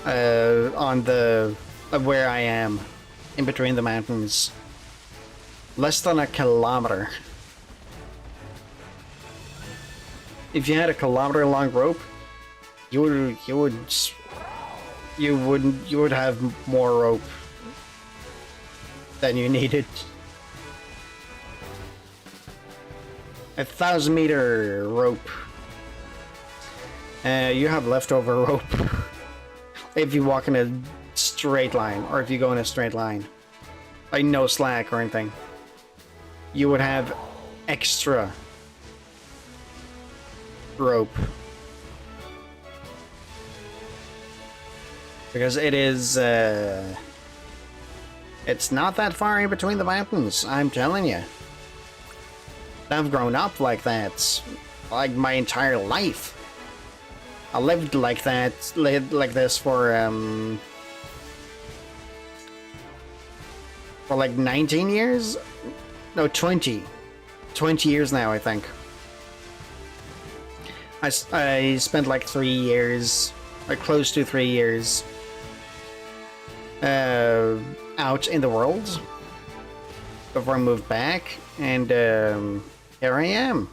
on the where I am in between the mountains. Less than a kilometer. If you had a kilometer long rope, you would have more rope than you needed. 1,000-meter rope. You have leftover rope if you walk in a straight line, or if you go in a straight line, like no slack or anything. You would have extra rope because it is. It's not that far in between the mountains. I'm telling you. I've grown up like that, like my entire life. I lived like that, lived like this for like 19 years? No, 20. 20 years now, I think. I spent like 3 years, like close to 3 years, out in the world before I moved back, and here I am.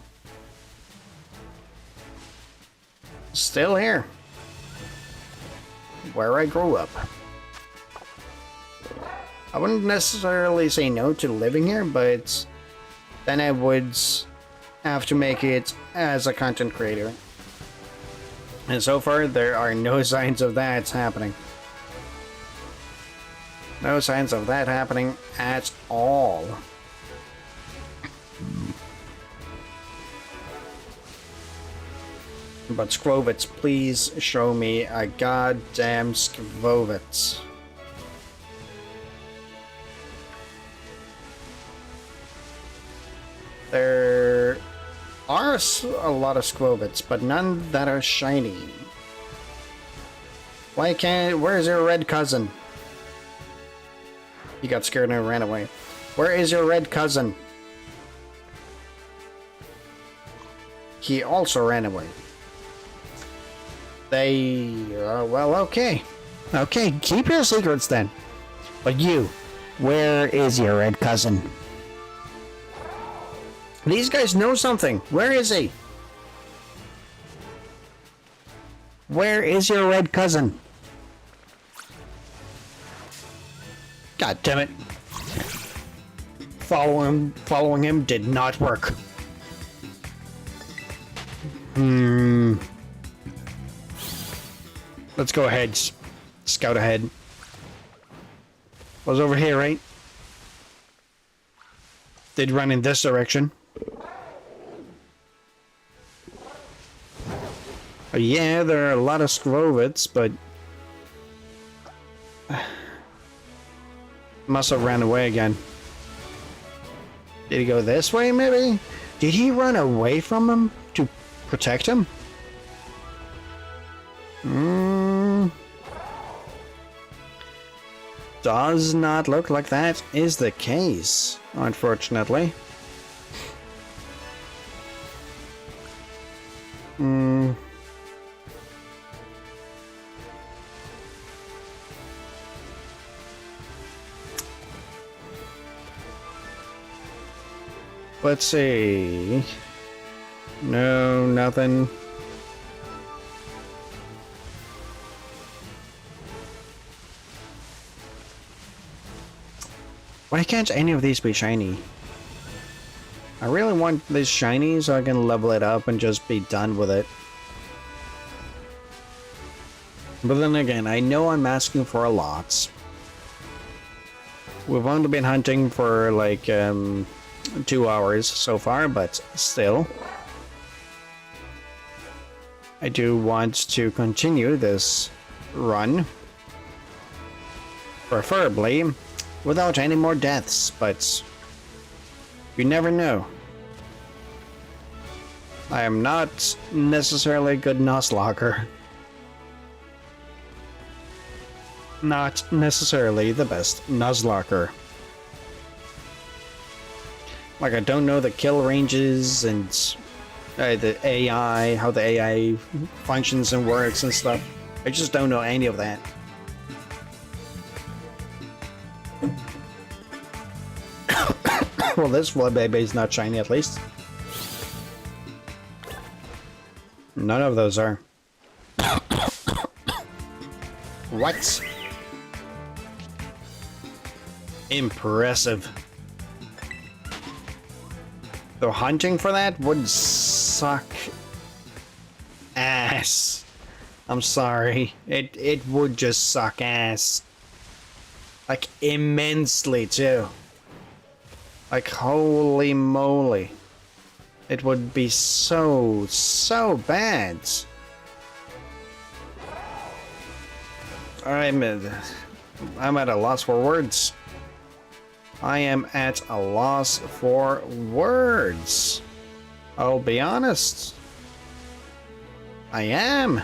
Still here. Where I grew up. I wouldn't necessarily say no to living here, but then I would have to make it as a content creator. And so far, there are no signs of that happening. No signs of that happening at all. But Skvovitz, please show me a goddamn Skvovitz. There are a lot of Skvovitz, but none that are shiny. Why can't... Where's your red cousin? He got scared and ran away. Where is your red cousin? He also ran away. They... well, okay. Okay, keep your secrets then. But you, where is your red cousin? These guys know something. Where is he? Where is your red cousin? God damn it. Following him did not work. Let's go ahead. Scout ahead. Was over here, right? They'd run in this direction. Yeah, there are a lot of Skvovitz, but must have ran away again. Did he go this way, maybe? Did he run away from him to protect him? Does not look like that is the case, unfortunately. Let's see. No, nothing. Why can't any of these be shiny? I really want this shiny so I can level it up and just be done with it. But then again, I know I'm asking for a lot. We've only been hunting for like 2 hours so far, but still. I do want to continue this run. Preferably without any more deaths, but you never know. I am not necessarily a good Nuzlocke. Not necessarily the best Nuzlocke. Like, I don't know the kill ranges and the AI, how the AI functions and works and stuff. I just don't know any of that. Well, this Flubebe is not shiny at least. None of those are. What? Impressive. Though hunting for that would suck ass. I'm sorry. It would just suck ass. Like, immensely, too. Like, holy moly. It would be so bad. I'm at a loss for words. I am at a loss for words. I'll be honest. I am.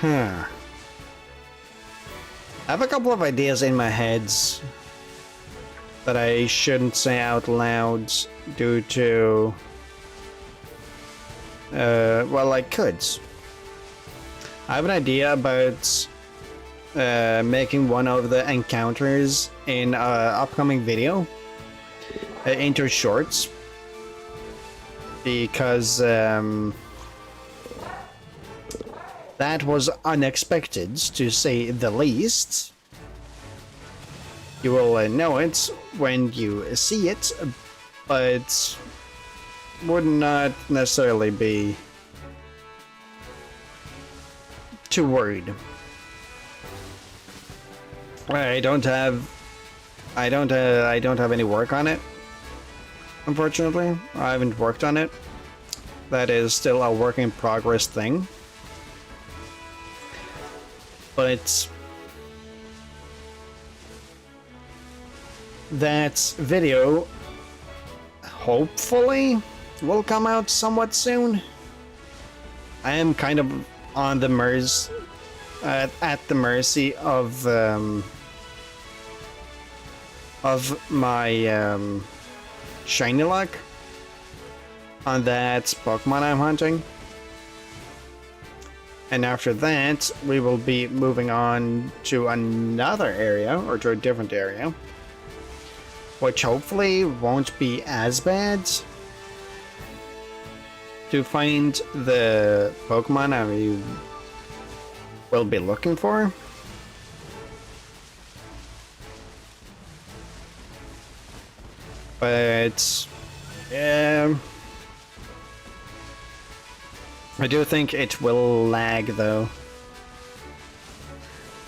I have a couple of ideas in my head that I shouldn't say out loud due to... well, I could. I have an idea about making one of the encounters in an upcoming video into shorts, because that was unexpected, to say the least. You will know it when you see it, but would not necessarily be too worried. I don't have any work on it. Unfortunately, I haven't worked on it. That is still a work in progress thing. But that video hopefully will come out somewhat soon. I am kind of on the at the mercy of my shiny luck on that Pokemon I'm hunting. And after that, we will be moving on to another area, or to a different area, which hopefully won't be as bad, to find the Pokemon I will be looking for. But I do think it will lag, though.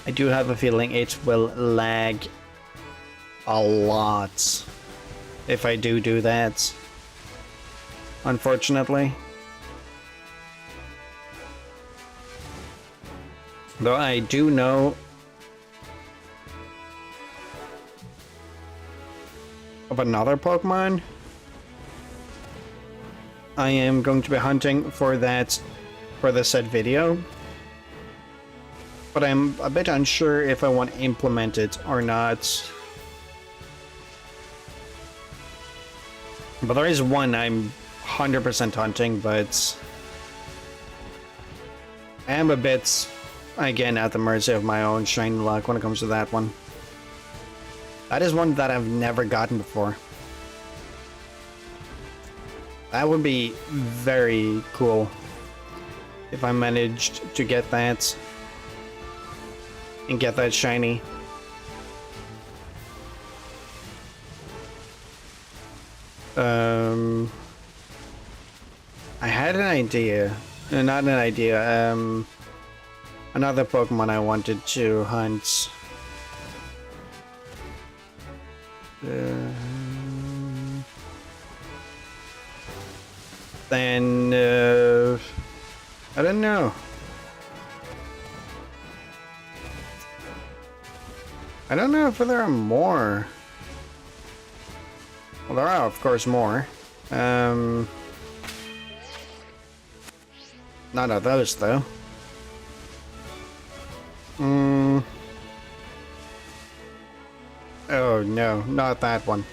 I do have a feeling it will lag a lot if I do that. Unfortunately. Though I do know of another Pokemon I am going to be hunting for the said video. But I'm a bit unsure if I want to implement it or not. But there is one I'm 100% hunting, but I am a bit, again, at the mercy of my own shiny luck when it comes to that one. That is one that I've never gotten before. That would be very cool if I managed to get that and get that shiny. I had an idea. Not an idea. Another Pokemon I wanted to hunt. Then I don't know. I don't know if there are more. Well, there are, of course, more. None of those, though. Oh, no, not that one.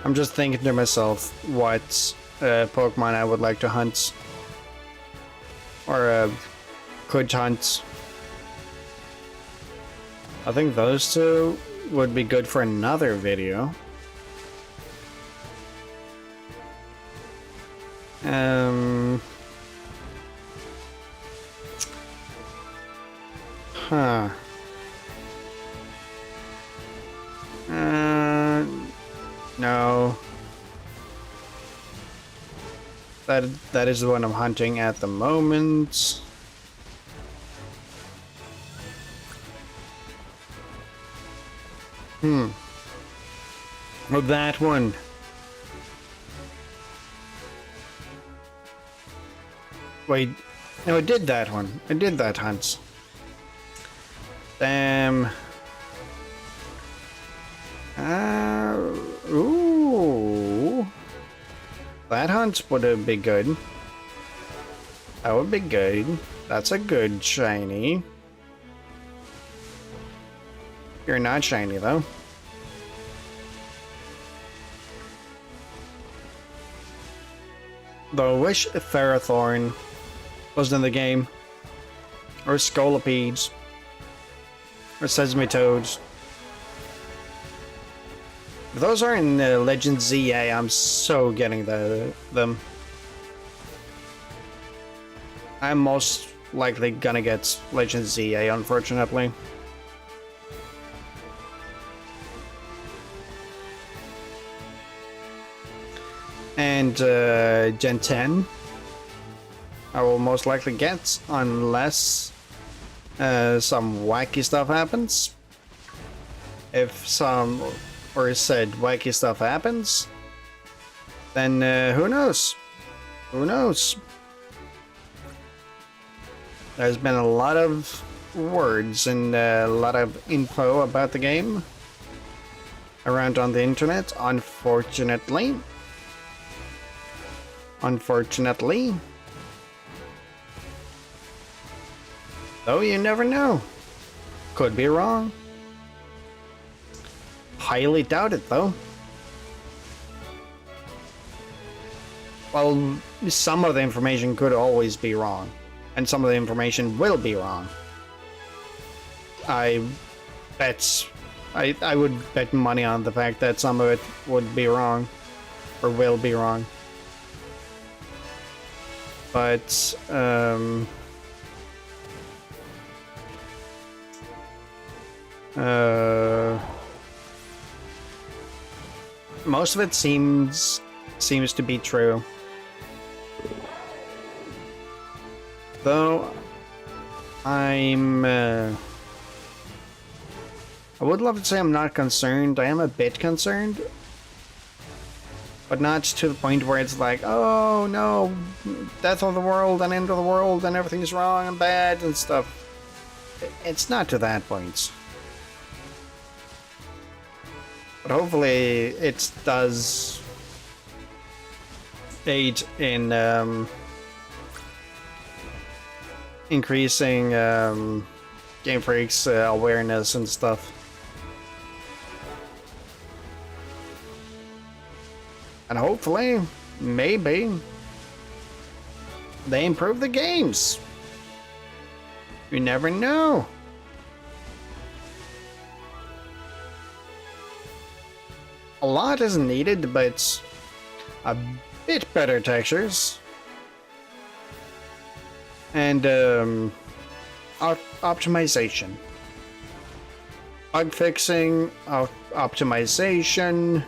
I'm just thinking to myself what Pokemon I would like to hunt. Or could hunt. I think those two would be good for another video. Huh. No. That is the one I'm hunting at the moment. Oh, that one. Wait, no, I did that one. I did that hunt. Damn. Ooh. That hunt would be good. That would be good. That's a good shiny. You're not shiny, though. Though I wish Ferrothorn was in the game. Or Scolipede. Or Sesame Toads. If those are in Legend ZA, I'm so getting them. I'm most likely gonna get Legend ZA, unfortunately. And Gen 10, I will most likely get unless some wacky stuff happens. If some or said wacky stuff happens, then who knows? Who knows? There's been a lot of words and a lot of info about the game around on the internet, unfortunately. Unfortunately. Though you never know. Could be wrong. Highly doubt it, though. Well, some of the information could always be wrong. And some of the information will be wrong. I would bet money on the fact that some of it would be wrong. Or will be wrong. But, most of it seems to be true. Though, I would love to say I'm not concerned. I am a bit concerned. But not to the point where it's like, oh no, death of the world and end of the world and everything's wrong and bad and stuff. it's not to that point. But hopefully it does aid in increasing Game Freak's awareness and stuff. And hopefully, maybe, they improve the games. You never know. A lot isn't needed, but a bit better textures. And optimization. Bug fixing, optimization.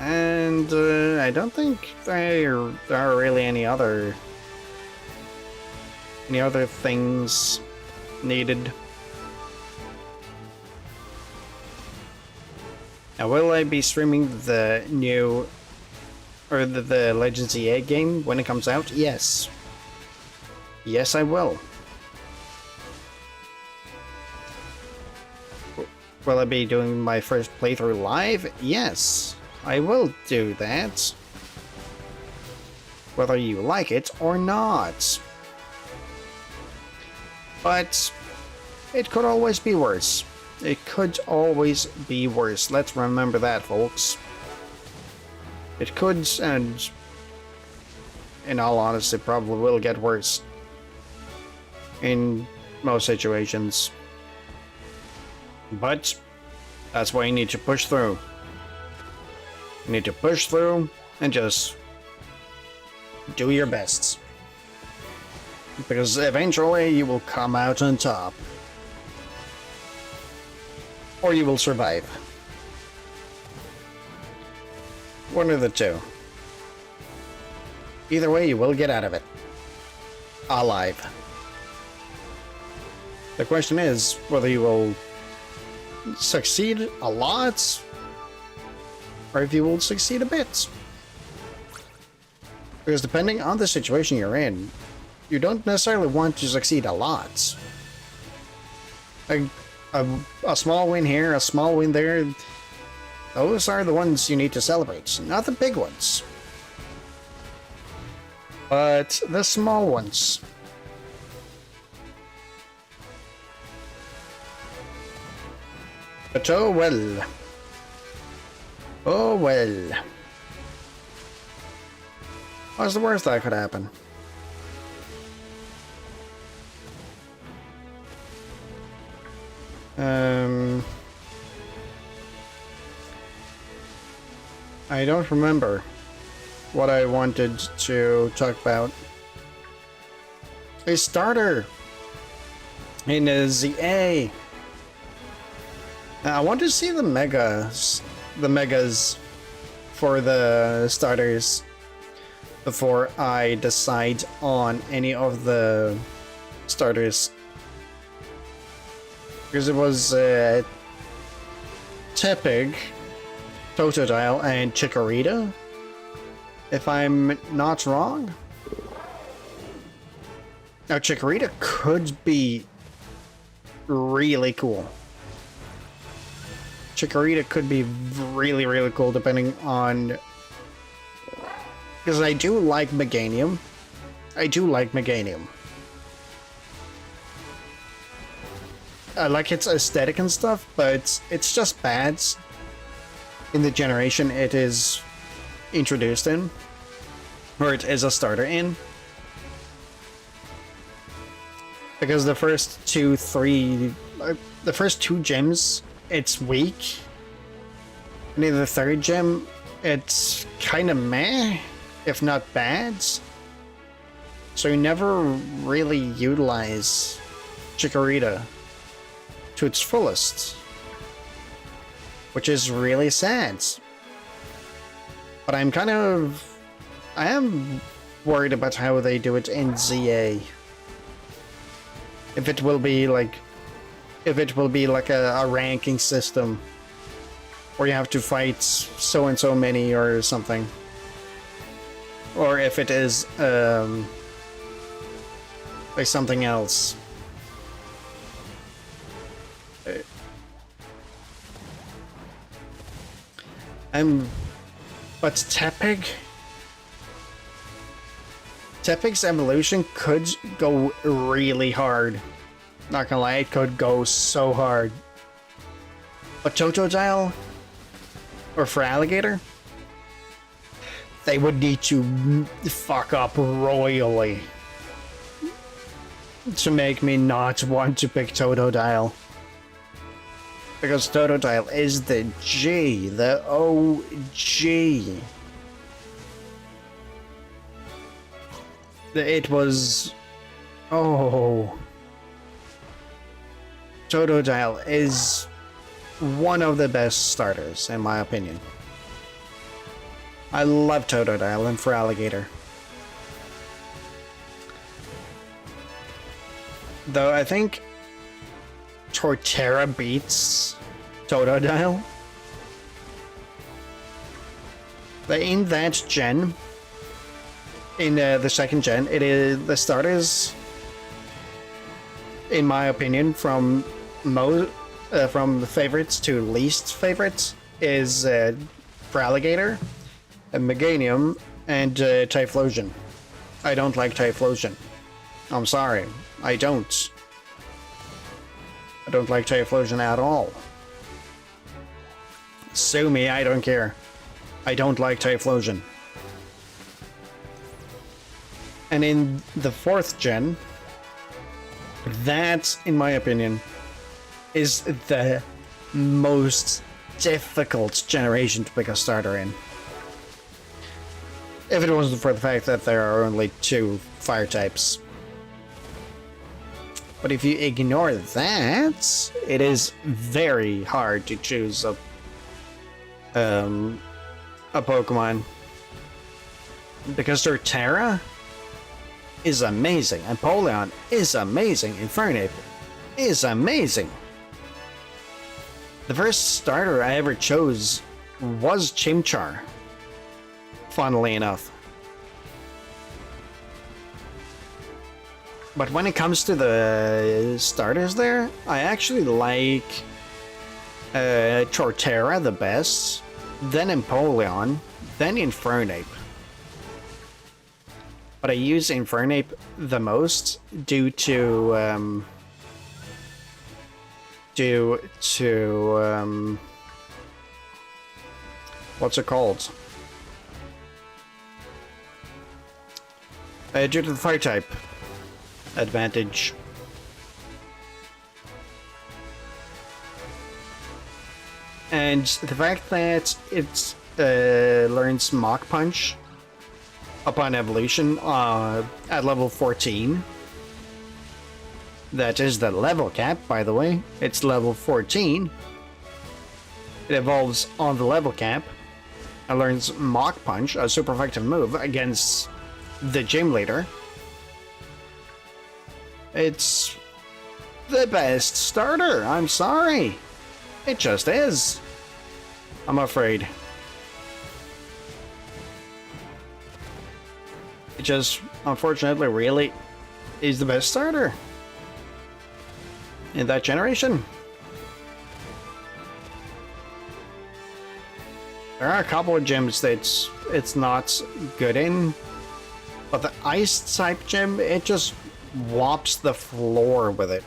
And I don't think there are really any other things needed. Now, will I be streaming the new or the Legends EA game when it comes out? Yes. Yes, I will. Will I be doing my first playthrough live? Yes. I will do that. Whether you like it or not. But it could always be worse. It could always be worse. Let's remember that, folks. It could, and in all honesty, probably will get worse. In most situations. But that's why you need to push through. You need to push through and just do your best. Because eventually you will come out on top. Or you will survive. One of the two. Either way, you will get out of it. Alive. The question is whether you will succeed a lot, or if you will succeed a bit. Because depending on the situation you're in, you don't necessarily want to succeed a lot. A small win here, a small win there, those are the ones you need to celebrate, not the big ones. But the small ones. But oh well. Oh well. What's the worst that could happen? I don't remember what I wanted to talk about. A starter in a ZA. I want to see the megas for the starters before I decide on any of the starters. Because it was Tepig, Totodile, and Chikorita, if I'm not wrong. Now, Chikorita could be really cool. Chikorita could be really, really cool depending on... Because I do like Meganium. I like its aesthetic and stuff, but it's just bad in the generation it is introduced in, or it is a starter in. Because the first two gyms, it's weak. And in the third gym, it's kind of meh, if not bad. So you never really utilize Chikorita to its fullest, which is really sad. But I am worried about how they do it in ZA. If it will be like a ranking system where you have to fight so and so many or something, or if it is by something else. But Tepig's evolution could go really hard. Not gonna lie, it could go so hard. But Totodile or Feraligatr, they would need to fuck up royally to make me not want to pick Totodile. Because Totodile is the G, the OG. It was... Oh... Totodile is one of the best starters, in my opinion. I love Totodile and Feraligatr. Though I think Torterra beats Totodile. But in that gen, in the second gen, it is the starters, in my opinion, from the favorites to least favorites, is Feraligatr, Meganium, and Typhlosion. I don't like Typhlosion. I'm sorry, I don't. I don't like Typhlosion at all. Sue me, I don't care. I don't like Typhlosion. And in the 4th gen, that, in my opinion, is the most difficult generation to pick a starter in. If it wasn't for the fact that there are only 2 fire types. But if you ignore that, it is very hard to choose a Pokemon. Because Torterra is amazing, and Empoleon is amazing, Infernape is amazing. The first starter I ever chose was Chimchar, funnily enough. But when it comes to the starters there, I actually like Torterra the best, then Empoleon, then Infernape. But I use Infernape the most due to what's it called? Due to the fire type advantage. And the fact that it learns Mach Punch upon evolution at level 14. That is the level cap, by the way. It's level 14. It evolves on the level cap and learns Mach Punch, a super effective move against the gym leader. It's the best starter. I'm sorry. It just is. I'm afraid. It just, unfortunately, really is the best starter in that generation. There are a couple of gyms that it's not good in, but the ice type gym, it just whops the floor with it.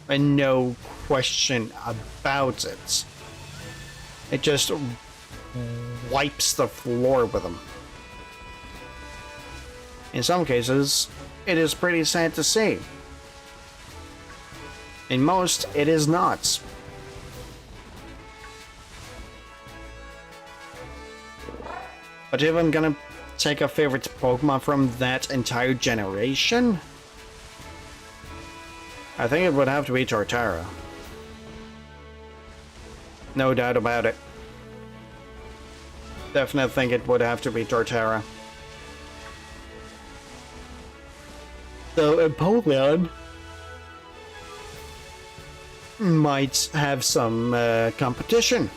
And no question about it. It just wipes the floor with them. In some cases, it is pretty sad to see. In most, it is not. But if I'm gonna take a favorite Pokemon from that entire generation, I think it would have to be Torterra. No doubt about it. Definitely think it would have to be Torterra. So Empoleon might have some competition.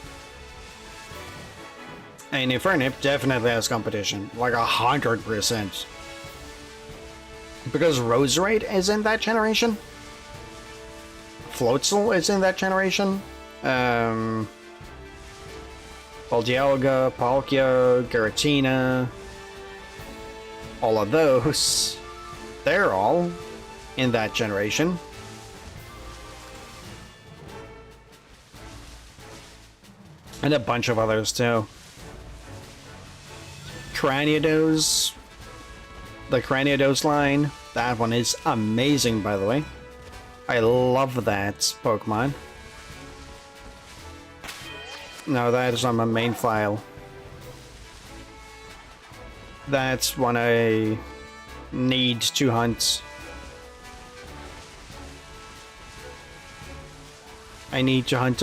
And Infernape definitely has competition, like 100%. Because Roserade is in that generation. Floatzel is in that generation. Paldialga, Palkia, Giratina. All of those. They're all in that generation. And a bunch of others too. Cranidos. The Cranidos line. That one is amazing, by the way. I love that Pokemon. No, that is on my main file. That's one I need to hunt. I need to hunt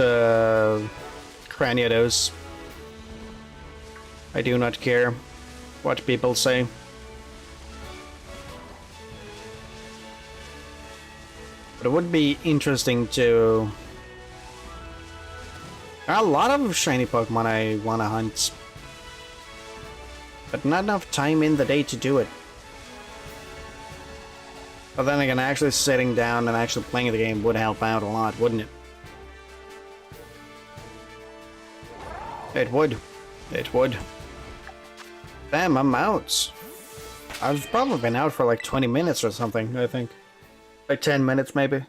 Cranidos. I do not care what people say. But it would be interesting to... There are a lot of shiny Pokemon I want to hunt. But not enough time in the day to do it. But then again, actually sitting down and actually playing the game would help out a lot, wouldn't it? It would. It would. Damn, I'm out. I've probably been out for like 20 minutes or something, I think. Like 10 minutes, maybe.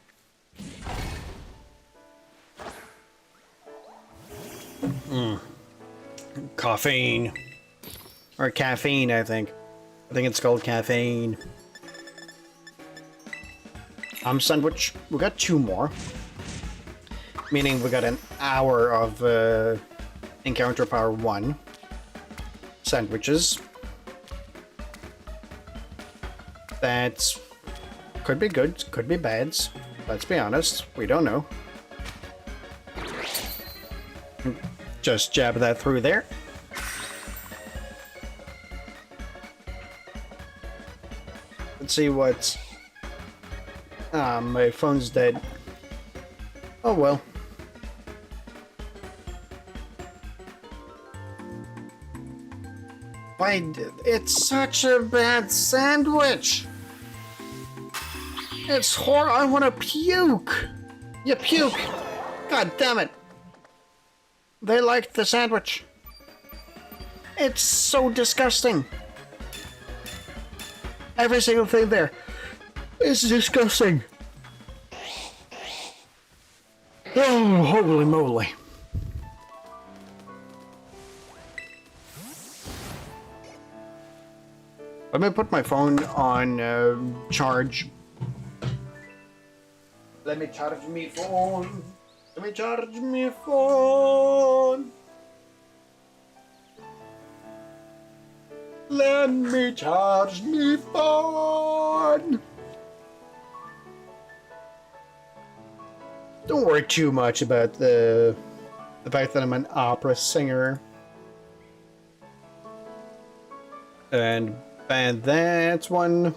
Caffeine. Or caffeine, I think. I think it's called caffeine. Sandwich. We got 2 more. Meaning we got an hour of Encounter Power 1. Sandwiches. That's... Could be good, could be bad. Let's be honest, we don't know. Just jab that through there. Let's see what's... my phone's dead. Oh well. Why, it's such a bad sandwich! It's horrible. I want to puke. You puke. God damn it. They liked the sandwich. It's so disgusting. Every single thing there is disgusting. Oh, holy moly. Let me put my phone on charge. Let me charge me phone. Let me charge me phone. Let me charge me phone. Don't worry too much about the fact that I'm an opera singer. And that's one.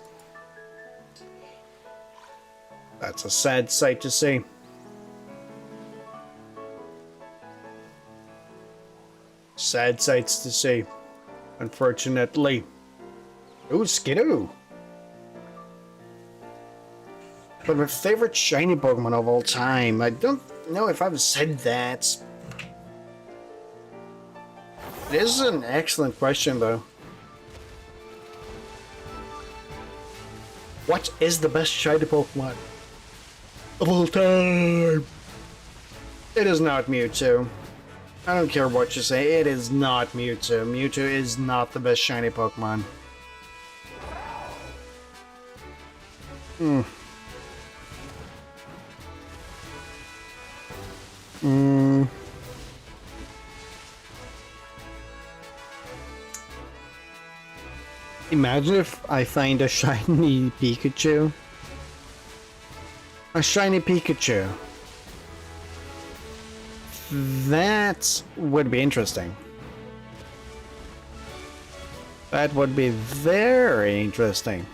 That's a sad sight to see. Sad sights to see, unfortunately. Ooh, Skidoo! But my favorite shiny Pokemon of all time. I don't know if I've said that. It is an excellent question, though. What is the best shiny Pokemon of all time? It is not Mewtwo. I don't care what you say, it is not Mewtwo. Mewtwo is not the best shiny Pokemon. Imagine if I find a shiny Pikachu. A shiny Pikachu. That would be interesting. That would be very interesting.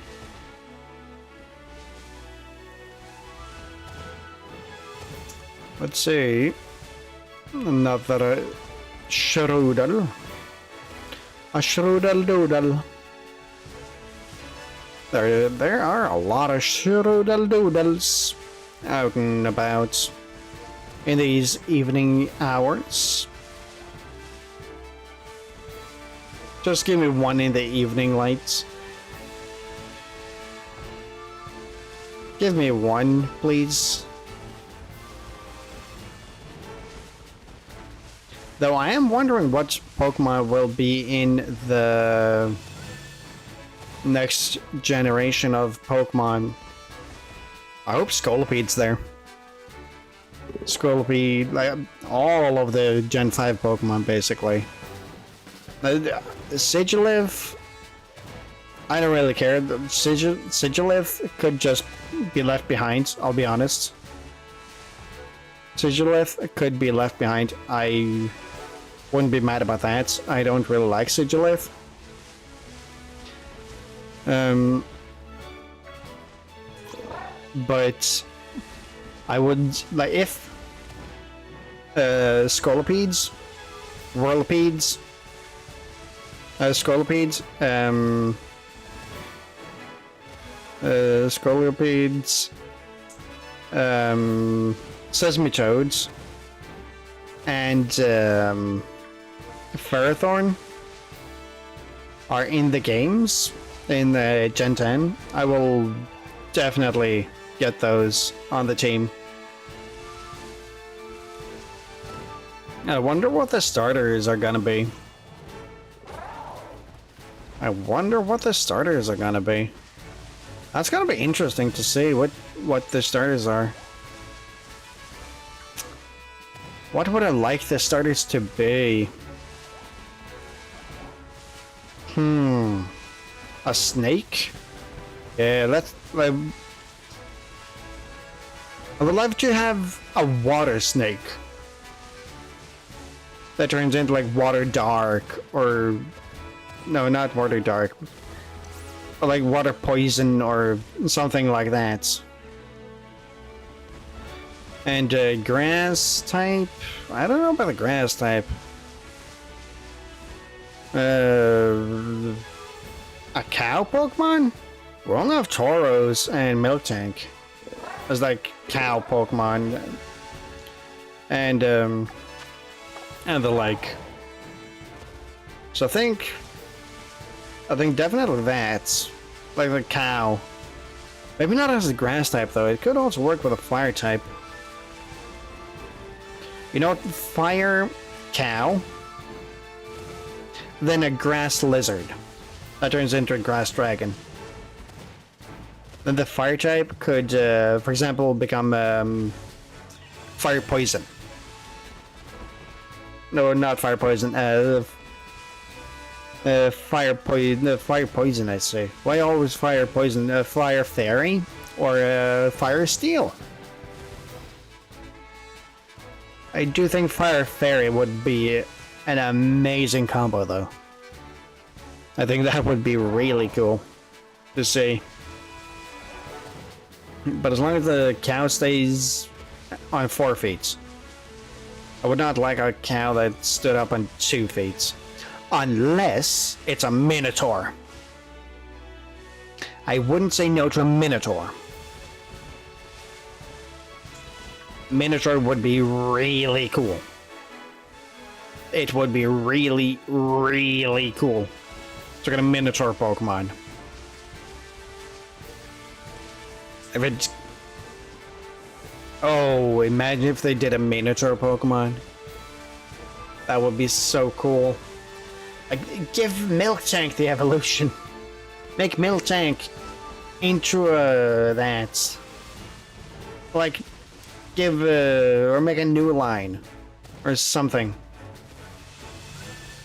Let's see. Another Shroodle. A Shroodle Doodle. There are a lot of doodles out and about in these evening hours. Just give me one in the evening lights. Give me one, please. Though I am wondering what Pokemon will be in the next generation of Pokemon. I hope Scoliped's there. Scolipede, like all of the Gen 5 Pokemon, basically. Sigilyph, I don't really care. Sigilyph could just be left behind, I'll be honest. Sigilyph could be left behind. I wouldn't be mad about that. I don't really like Sigilyph. But I would like if Scolipeds, Whirlipedes, Scolipeds, Scolipeds, Sesame Toads, and Ferrothorn are in the games in the Gen 10. I will definitely get those on the team. I wonder what the starters are gonna be. I wonder what the starters are gonna be. That's gonna be interesting to see what the starters are. What would I like the starters to be? A snake? Yeah, let's like. I would love to have a water snake that turns into like Water Dark, or no, not Water Dark, but like Water Poison or something like that. And grass type? I don't know about the grass type. A cow Pokemon? We only have Tauros and Miltank as like cow Pokemon, and the like. So I think definitely that's like the cow. Maybe not as a grass type though. It could also work with a fire type. You know what? Fire cow, then a grass lizard that turns into a grass dragon. Then the fire type could, for example, become fire poison. No, not fire poison. Fire poison. I say. Why always fire poison? Fire fairy or fire steel. I do think fire fairy would be an amazing combo, though. I think that would be really cool to see. But as long as the cow stays on 4 feet. I would not like a cow that stood up on 2 feet. Unless it's a Minotaur. I wouldn't say no to a Minotaur. Minotaur would be really cool. It would be really, really cool to get a Minotaur Pokemon. If it's... Oh, imagine if they did a Minotaur Pokemon. That would be so cool. Like, give Miltank the evolution. Make Miltank into that. Like, give or make a new line or something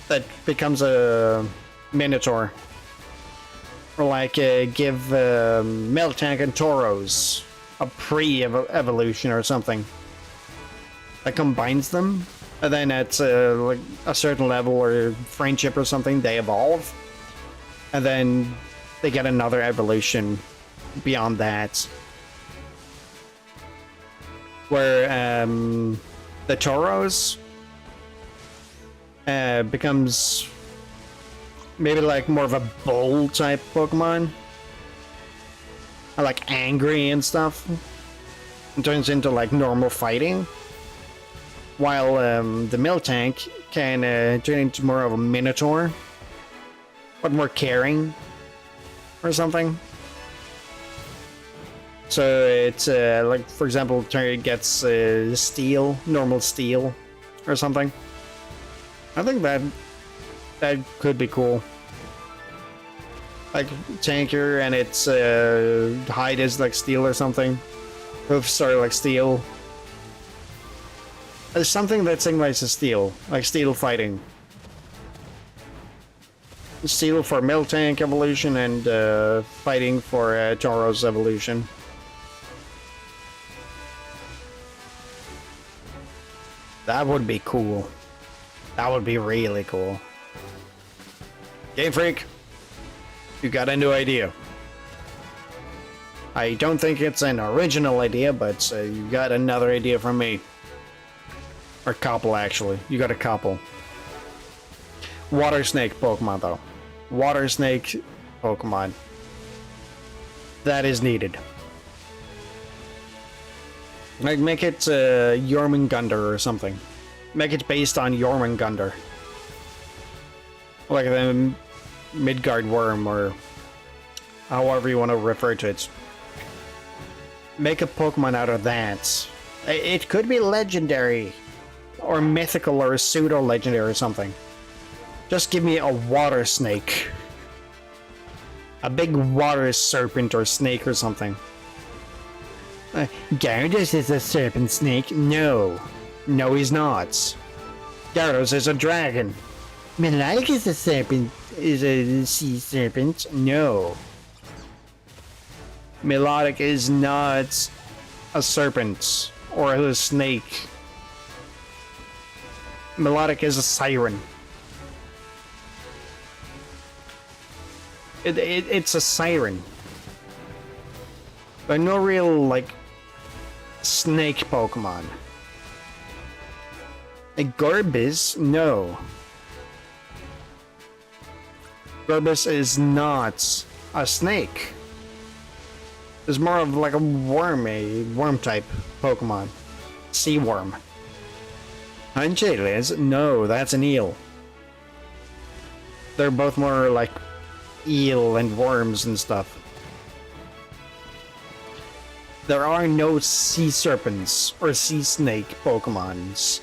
that becomes a Minotaur. Or like give Miltank and Tauros a pre-evolution or something that combines them, and then at like a certain level or friendship or something, they evolve, and then they get another evolution beyond that, where the Tauros becomes maybe like more of a bull type Pokemon, are like angry and stuff. It turns into like normal fighting. While the Miltank can turn into more of a Minotaur. But more caring. Or something. So it's like, for example, it gets steel, normal steel. Or something. I think that could be cool. Like tanker and its hide is like steel or something. Hoofs are like steel. There's something that symbolizes steel, like steel fighting. Steel for Miltank evolution and fighting for Tauros evolution. That would be cool. That would be really cool. Game Freak, you got a new idea. I don't think it's an original idea, but you got another idea from me. Or couple, actually. You got a couple. Water Snake Pokemon, though. Water Snake Pokemon. That is needed. Like, make it Jormungandr or something. Make it based on Jormungandr. Like the Midgard worm, or however you want to refer to it. Make a Pokemon out of that. It could be legendary, or mythical, or pseudo-legendary or something. Just give me a water snake. A big water serpent or snake or something. Gyarados is a serpent snake? No. No, he's not. Gyarados is a dragon. Melodic is a serpent, is a sea serpent? No. Melodic is not a serpent or a snake. Melodic is a siren. It's a siren. But no real, like, snake Pokemon. Like Gorbis? No. Gorbis is not a snake. It's more of like a worm type Pokemon. Sea worm. Angelis? No, that's an eel. They're both more like eel and worms and stuff. There are no sea serpents or sea snake Pokemons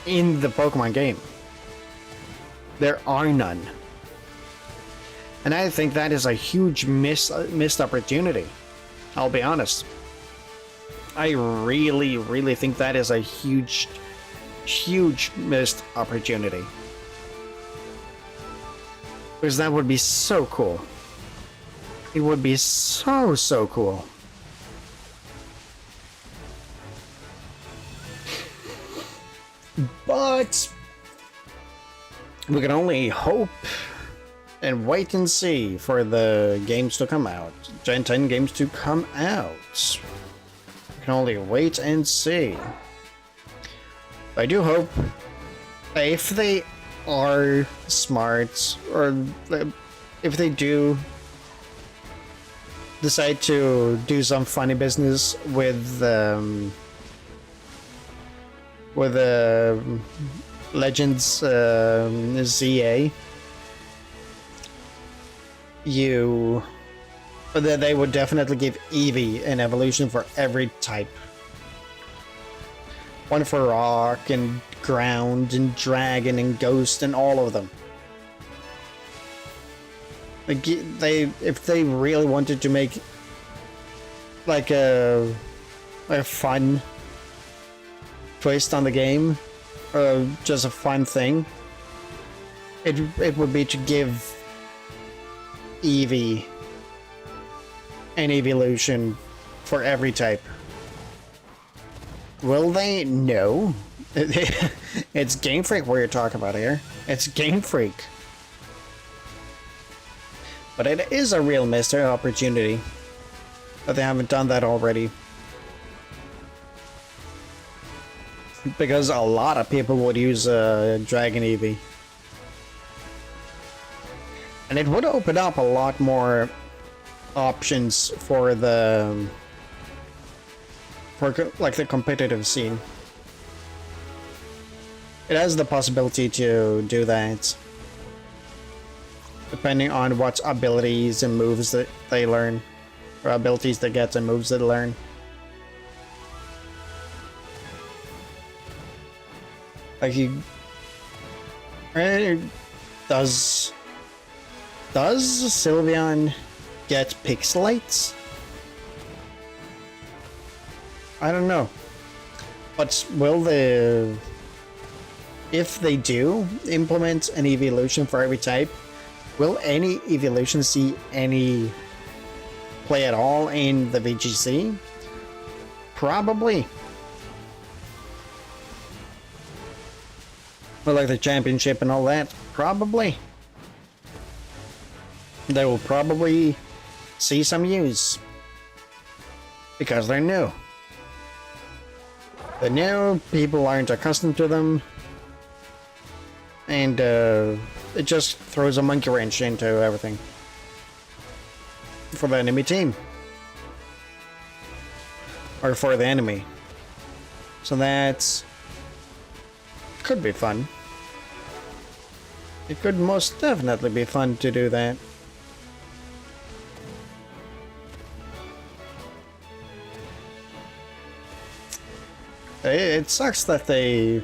in the Pokemon game. There are none. And I think that is a huge missed opportunity. I'll be honest. I really think that is a huge missed opportunity. Because that would be so cool. It would be so cool. But we can only hope and wait and see for the games to come out. Gen 10 games to come out. We can only wait and see. I do hope if they are smart, or if they do decide to do some funny business with Legends ZA, they would definitely give Eevee an evolution for every type. One for rock and ground and dragon and ghost and all of them. Like, if they really wanted to make like a fun twist on the game, or just a fun thing, it would be to give Eevee an evolution for every type. Will they? No. It's Game Freak we're talking about here. It's Game Freak. But it is a real missed opportunity that they haven't done that already. Because a lot of people would use Dragon Eevee. And it would open up a lot more options for the like the competitive scene. It has the possibility to do that, depending on what abilities and moves that they learn, or abilities they get and moves that they learn. Like you, does Sylveon get pixelates? I don't know, but will the, if they do implement an evolution for every type, will any evolution see any play at all in the VGC? Probably. But like the championship and all that, probably. They will probably see some use. Because they're new. They're new, people aren't accustomed to them. And it just throws a monkey wrench into everything. For the enemy team. Or for the enemy. So that's... could be fun. It could most definitely be fun to do that. It sucks that they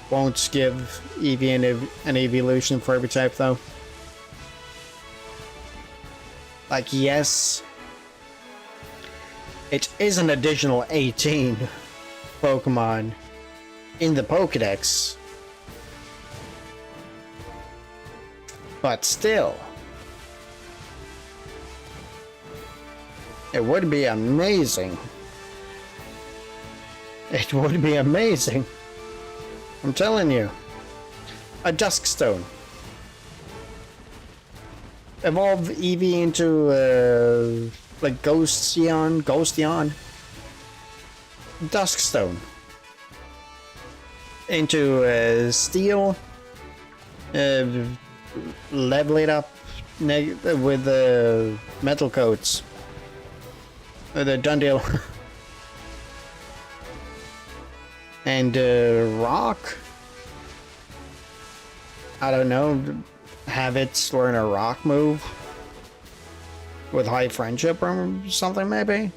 won't give Eevee an evolution for every type, though. Like, yes, it is an additional 18 Pokemon in the Pokedex. But still, it would be amazing. It would be amazing. I'm telling you. A Duskstone. Evolve Eevee into, like, Ghosteon. Duskstone. Into, Steel. Level it up with the metal coats. The done deal. And rock. I don't know. Have it learn a rock move with high friendship or something, maybe,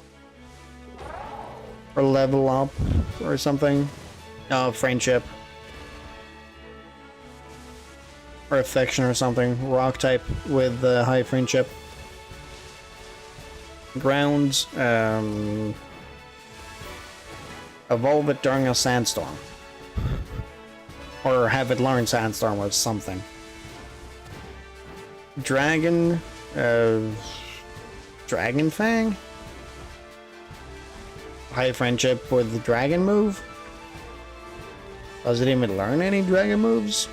or level up or something. No, friendship. Or affection or something. Rock type with high friendship. Grounds. Evolve it during a sandstorm. Or have it learn sandstorm or something. Dragon. Dragon Fang? High friendship with the dragon move? Does it even learn any dragon moves?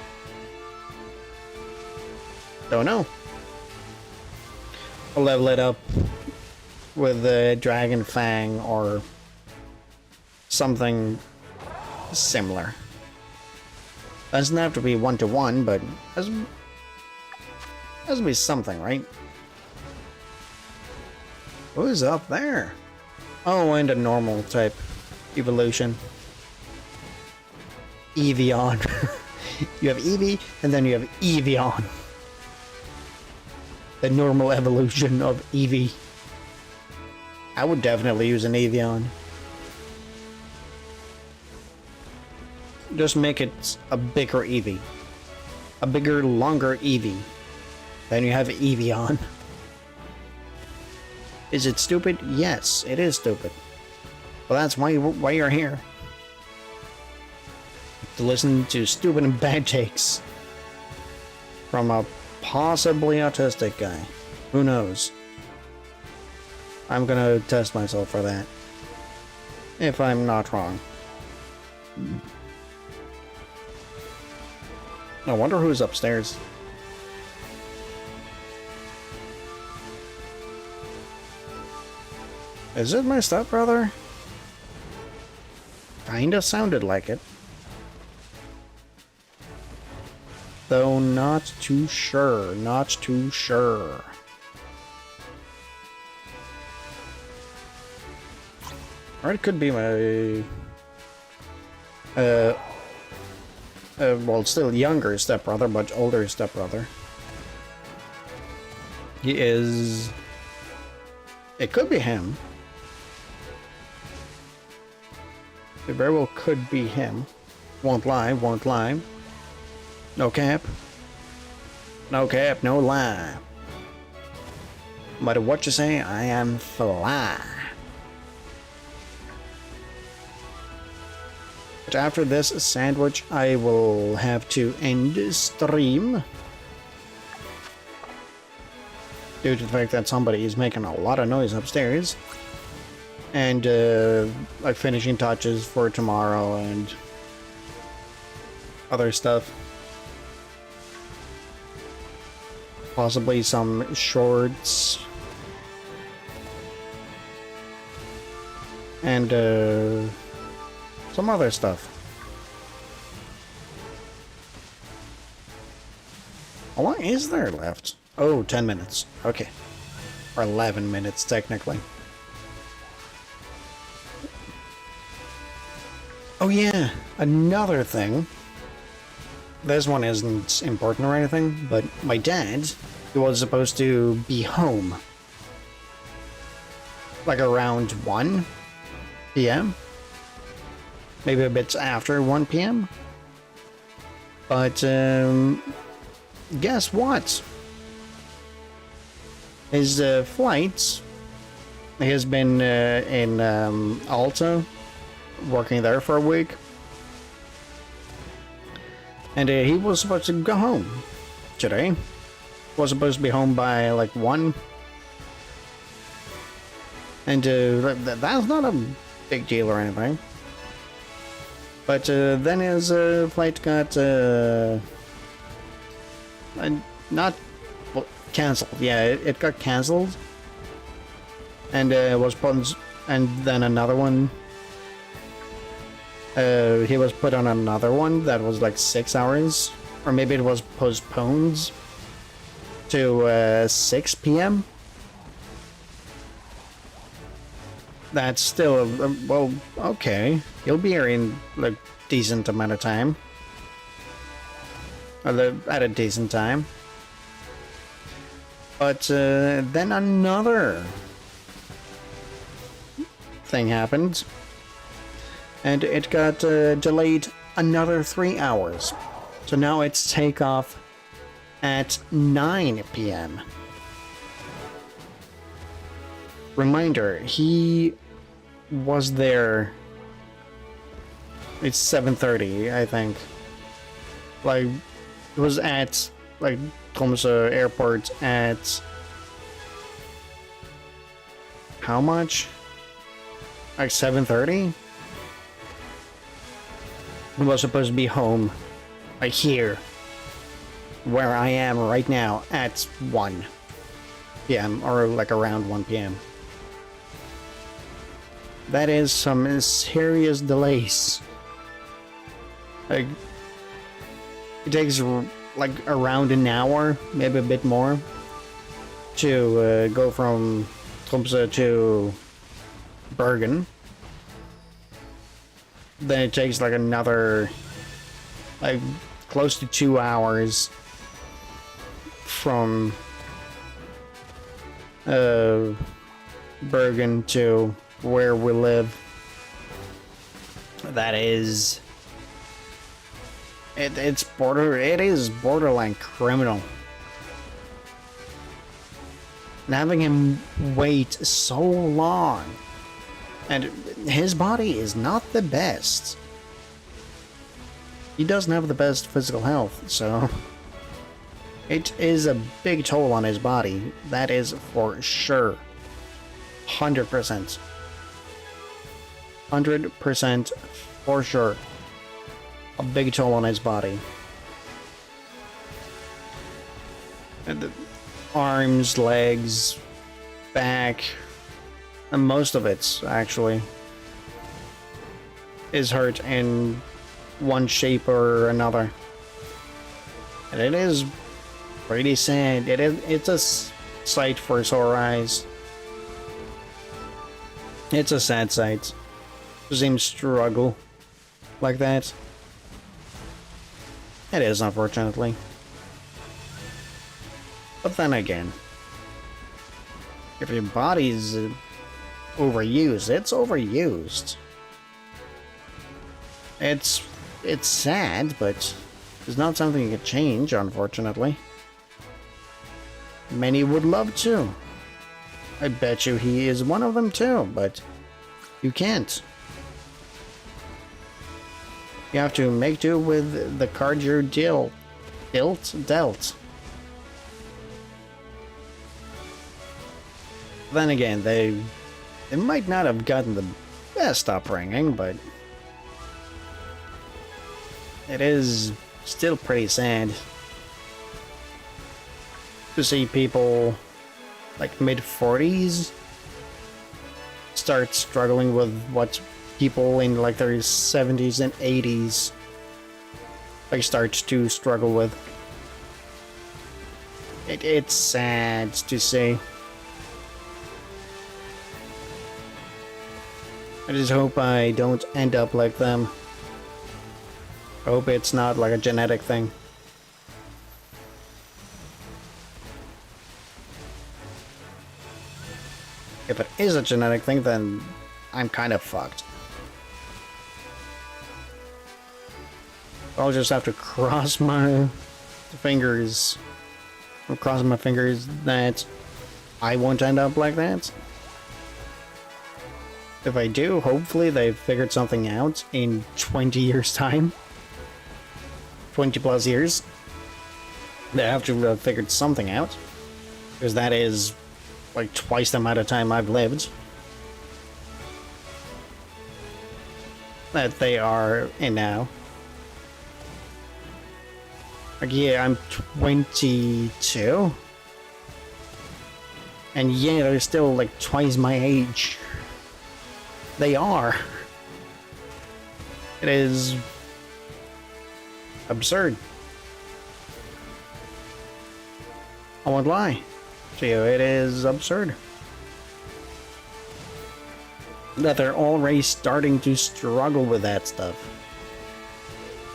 Don't know. I'll level it up with the Dragon Fang or something similar. Doesn't have to be 1-to-1, but has to be something, right? Who's up there? Oh, and a normal type evolution. Evian. You have Eevee, and then you have Evian. The normal evolution of Eevee. I would definitely use an Evian. Just make it a bigger Eevee. A bigger, longer Eevee. Then you have Evian. Is it stupid? Yes, it is stupid. Well, that's why you're here. To listen to stupid and bad takes. From a possibly autistic guy. Who knows? I'm gonna test myself for that. If I'm not wrong. I wonder who's upstairs. Is it my stepbrother? Kinda sounded like it. Though not too sure, not too sure. Or it could be my well, still younger stepbrother, but older stepbrother. He is... It could be him. It very well could be him. Won't lie, won't lie. No cap. No cap, no lie. No matter what you say, I am fly. But after this sandwich, I will have to end stream. Due to the fact that somebody is making a lot of noise upstairs. And, like finishing touches for tomorrow and other stuff. Possibly some shorts. And, some other stuff. How long is there left? Oh, 10 minutes. Okay. Or 11 minutes, technically. Oh yeah, another thing. This one isn't important or anything, but my dad, he was supposed to be home. Like around 1 p.m. Maybe a bit after 1 p.m. But, guess what? His flight has been in Alta, working there for a week. And he was supposed to go home today. Was supposed to be home by like 1. And that's not a big deal or anything. But then his flight got not cancelled. Yeah, it got cancelled, and was put. And then another one. He was put on another one that was like 6 hours, or maybe it was postponed to 6 p.m. That's still well, okay. He'll be here in like decent amount of time, at a decent time. But then another thing happened, and it got delayed another 3 hours. So now it's takeoff at 9 p.m. Reminder, he was there. It's 7:30, I think. Like, it was at like Tromsø airport at how much? Like 7:30. He was supposed to be home, like here, where I am right now, at 1 p.m. or like around 1 p.m. That is some serious delays. Like, it takes like around an hour, maybe a bit more, to go from Tromsø to Bergen. Then it takes like another, like close to 2 hours from Bergen to where we live. That is, it is borderline criminal. And having him wait so long, and his body is not the best. He doesn't have the best physical health, so it is a big toll on his body. That is for sure. 100%. 100% for sure. A big toll on his body. And the arms, legs, back, and most of it actually is hurt in one shape or another. And it is pretty sad. It's a sight for sore eyes. It's a sad sight. to seem struggle like that. It is, unfortunately. But then again, if your body's overused, it's overused. It's sad, but it's not something you can change, unfortunately. Many would love to. I bet you he is one of them too, but you can't. You have to make do with the card you're dealt. Then again, they might not have gotten the best upbringing, but it is still pretty sad to see people like mid-40s start struggling with what people in like their 70s and 80s like start to struggle with. It's sad to see. I just hope I don't end up like them. I hope it's not like a genetic thing. If it is a genetic thing, then I'm kind of fucked. I'll just have to cross my fingers. I'm crossing my fingers that I won't end up like that. If I do, hopefully they've figured something out in 20 years' time. 20 plus years. They have to have figured something out. Because that is like twice the amount of time I've lived. That they are in now. Like, yeah, I'm 22. And yeah, they're still like twice my age. They are. It is absurd. I won't lie to you, it is absurd. That they're already starting to struggle with that stuff.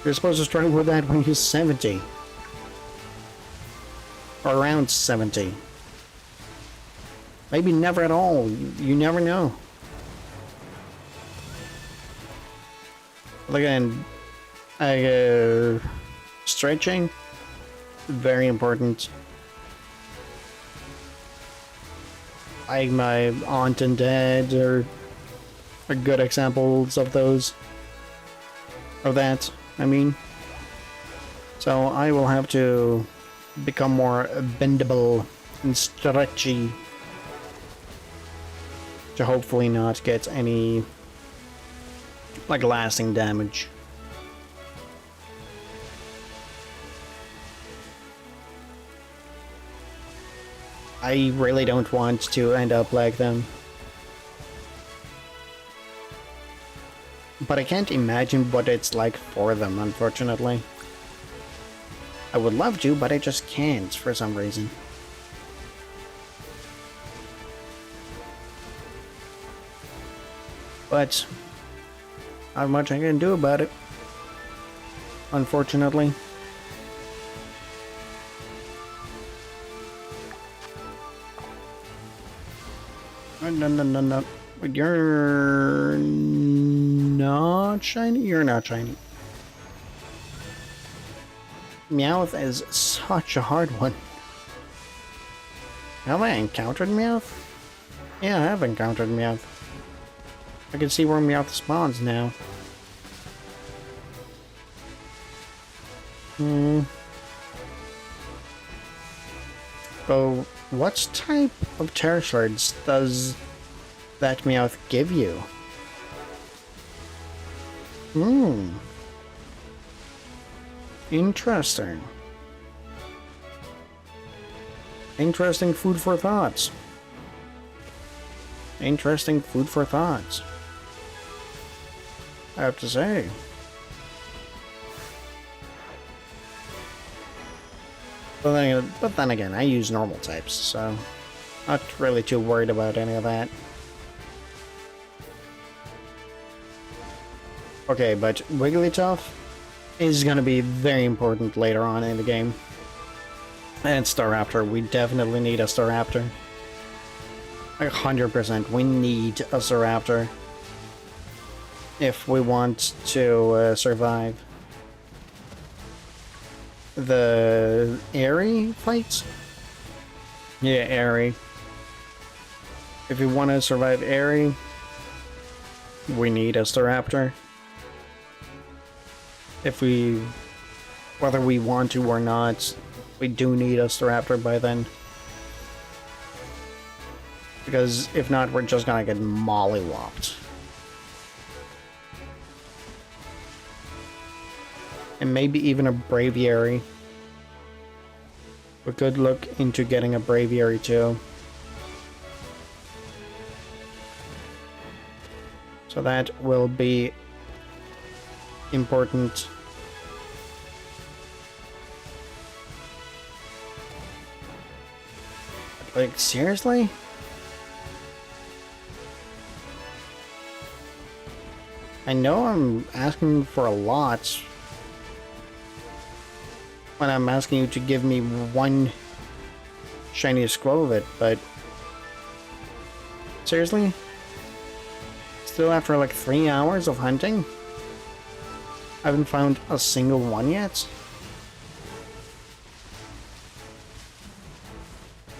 You're supposed to struggle with that when you're 70. Or around 70. Maybe never at all. You never know. But again, stretching, very important. Like my aunt and dad are good examples of those. Of that, I mean. So I will have to become more bendable and stretchy to hopefully not get any like lasting damage. I really don't want to end up like them. But I can't imagine what it's like for them, unfortunately. I would love to, but I just can't for some reason. But not much I can do about it, unfortunately. No. You're not shiny? You're not shiny. Meowth is such a hard one. Have I encountered Meowth? Yeah, I have encountered Meowth. I can see where Meowth spawns now. So, what type of Terra Shards does that Meowth give you? Interesting. Interesting food for thoughts. Interesting food for thoughts, I have to say. But then again, I use normal types, so not really too worried about any of that. Okay, but Wigglytuff is gonna be very important later on in the game. And Staraptor, we definitely need a Staraptor. 100%, we need a Staraptor if we want to survive the Airy fights. Yeah, Airy. If we want to survive Airy, we need a Staraptor. Whether we want to or not, we do need a Staraptor by then. Because if not, we're just gonna get mollywopped. And maybe even a Braviary. We could look into getting a Braviary too. So that will be important. Like, seriously? I know I'm asking for a lot when I'm asking you to give me one shiny Skwovet, but seriously? Still after like 3 hours of hunting? I haven't found a single one yet?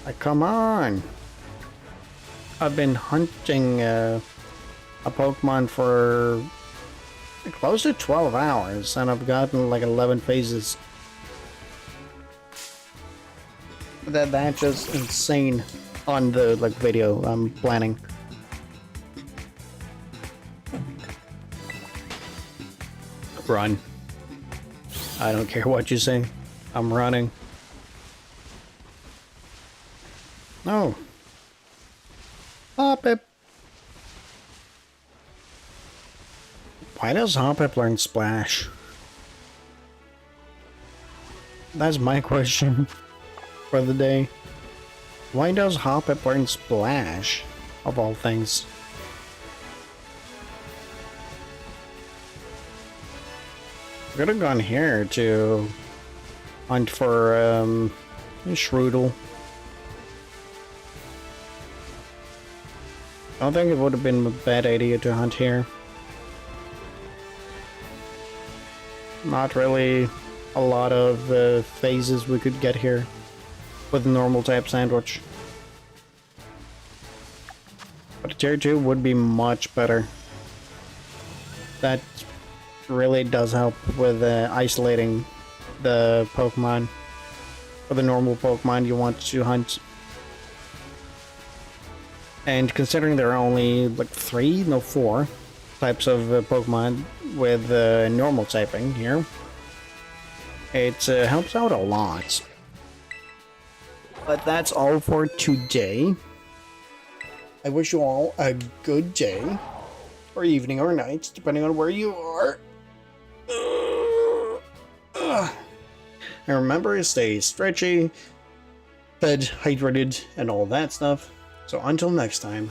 Like, come on! I've been hunting a Pokemon for close to 12 hours, and I've gotten like 11 phases. That's just insane on the like video I'm planning. Run. I don't care what you say. I'm running. No. Hoppip. Why does Hoppip learn Splash? That's my question for the day. Why does Hoppip learn Splash, of all things? I could have gone here to hunt for Shroodle. I don't think it would have been a bad idea to hunt here. Not really a lot of phases we could get here with normal type Sandwich. But a tier 2 would be much better. That really does help with isolating the Pokemon, or the normal Pokemon you want to hunt. And considering there are only like 4 types of Pokemon with normal typing here, it helps out a lot. But that's all for today. I wish you all a good day, or evening, or night, depending on where you are. And remember to stay stretchy, fed, hydrated, and all that stuff. So until next time.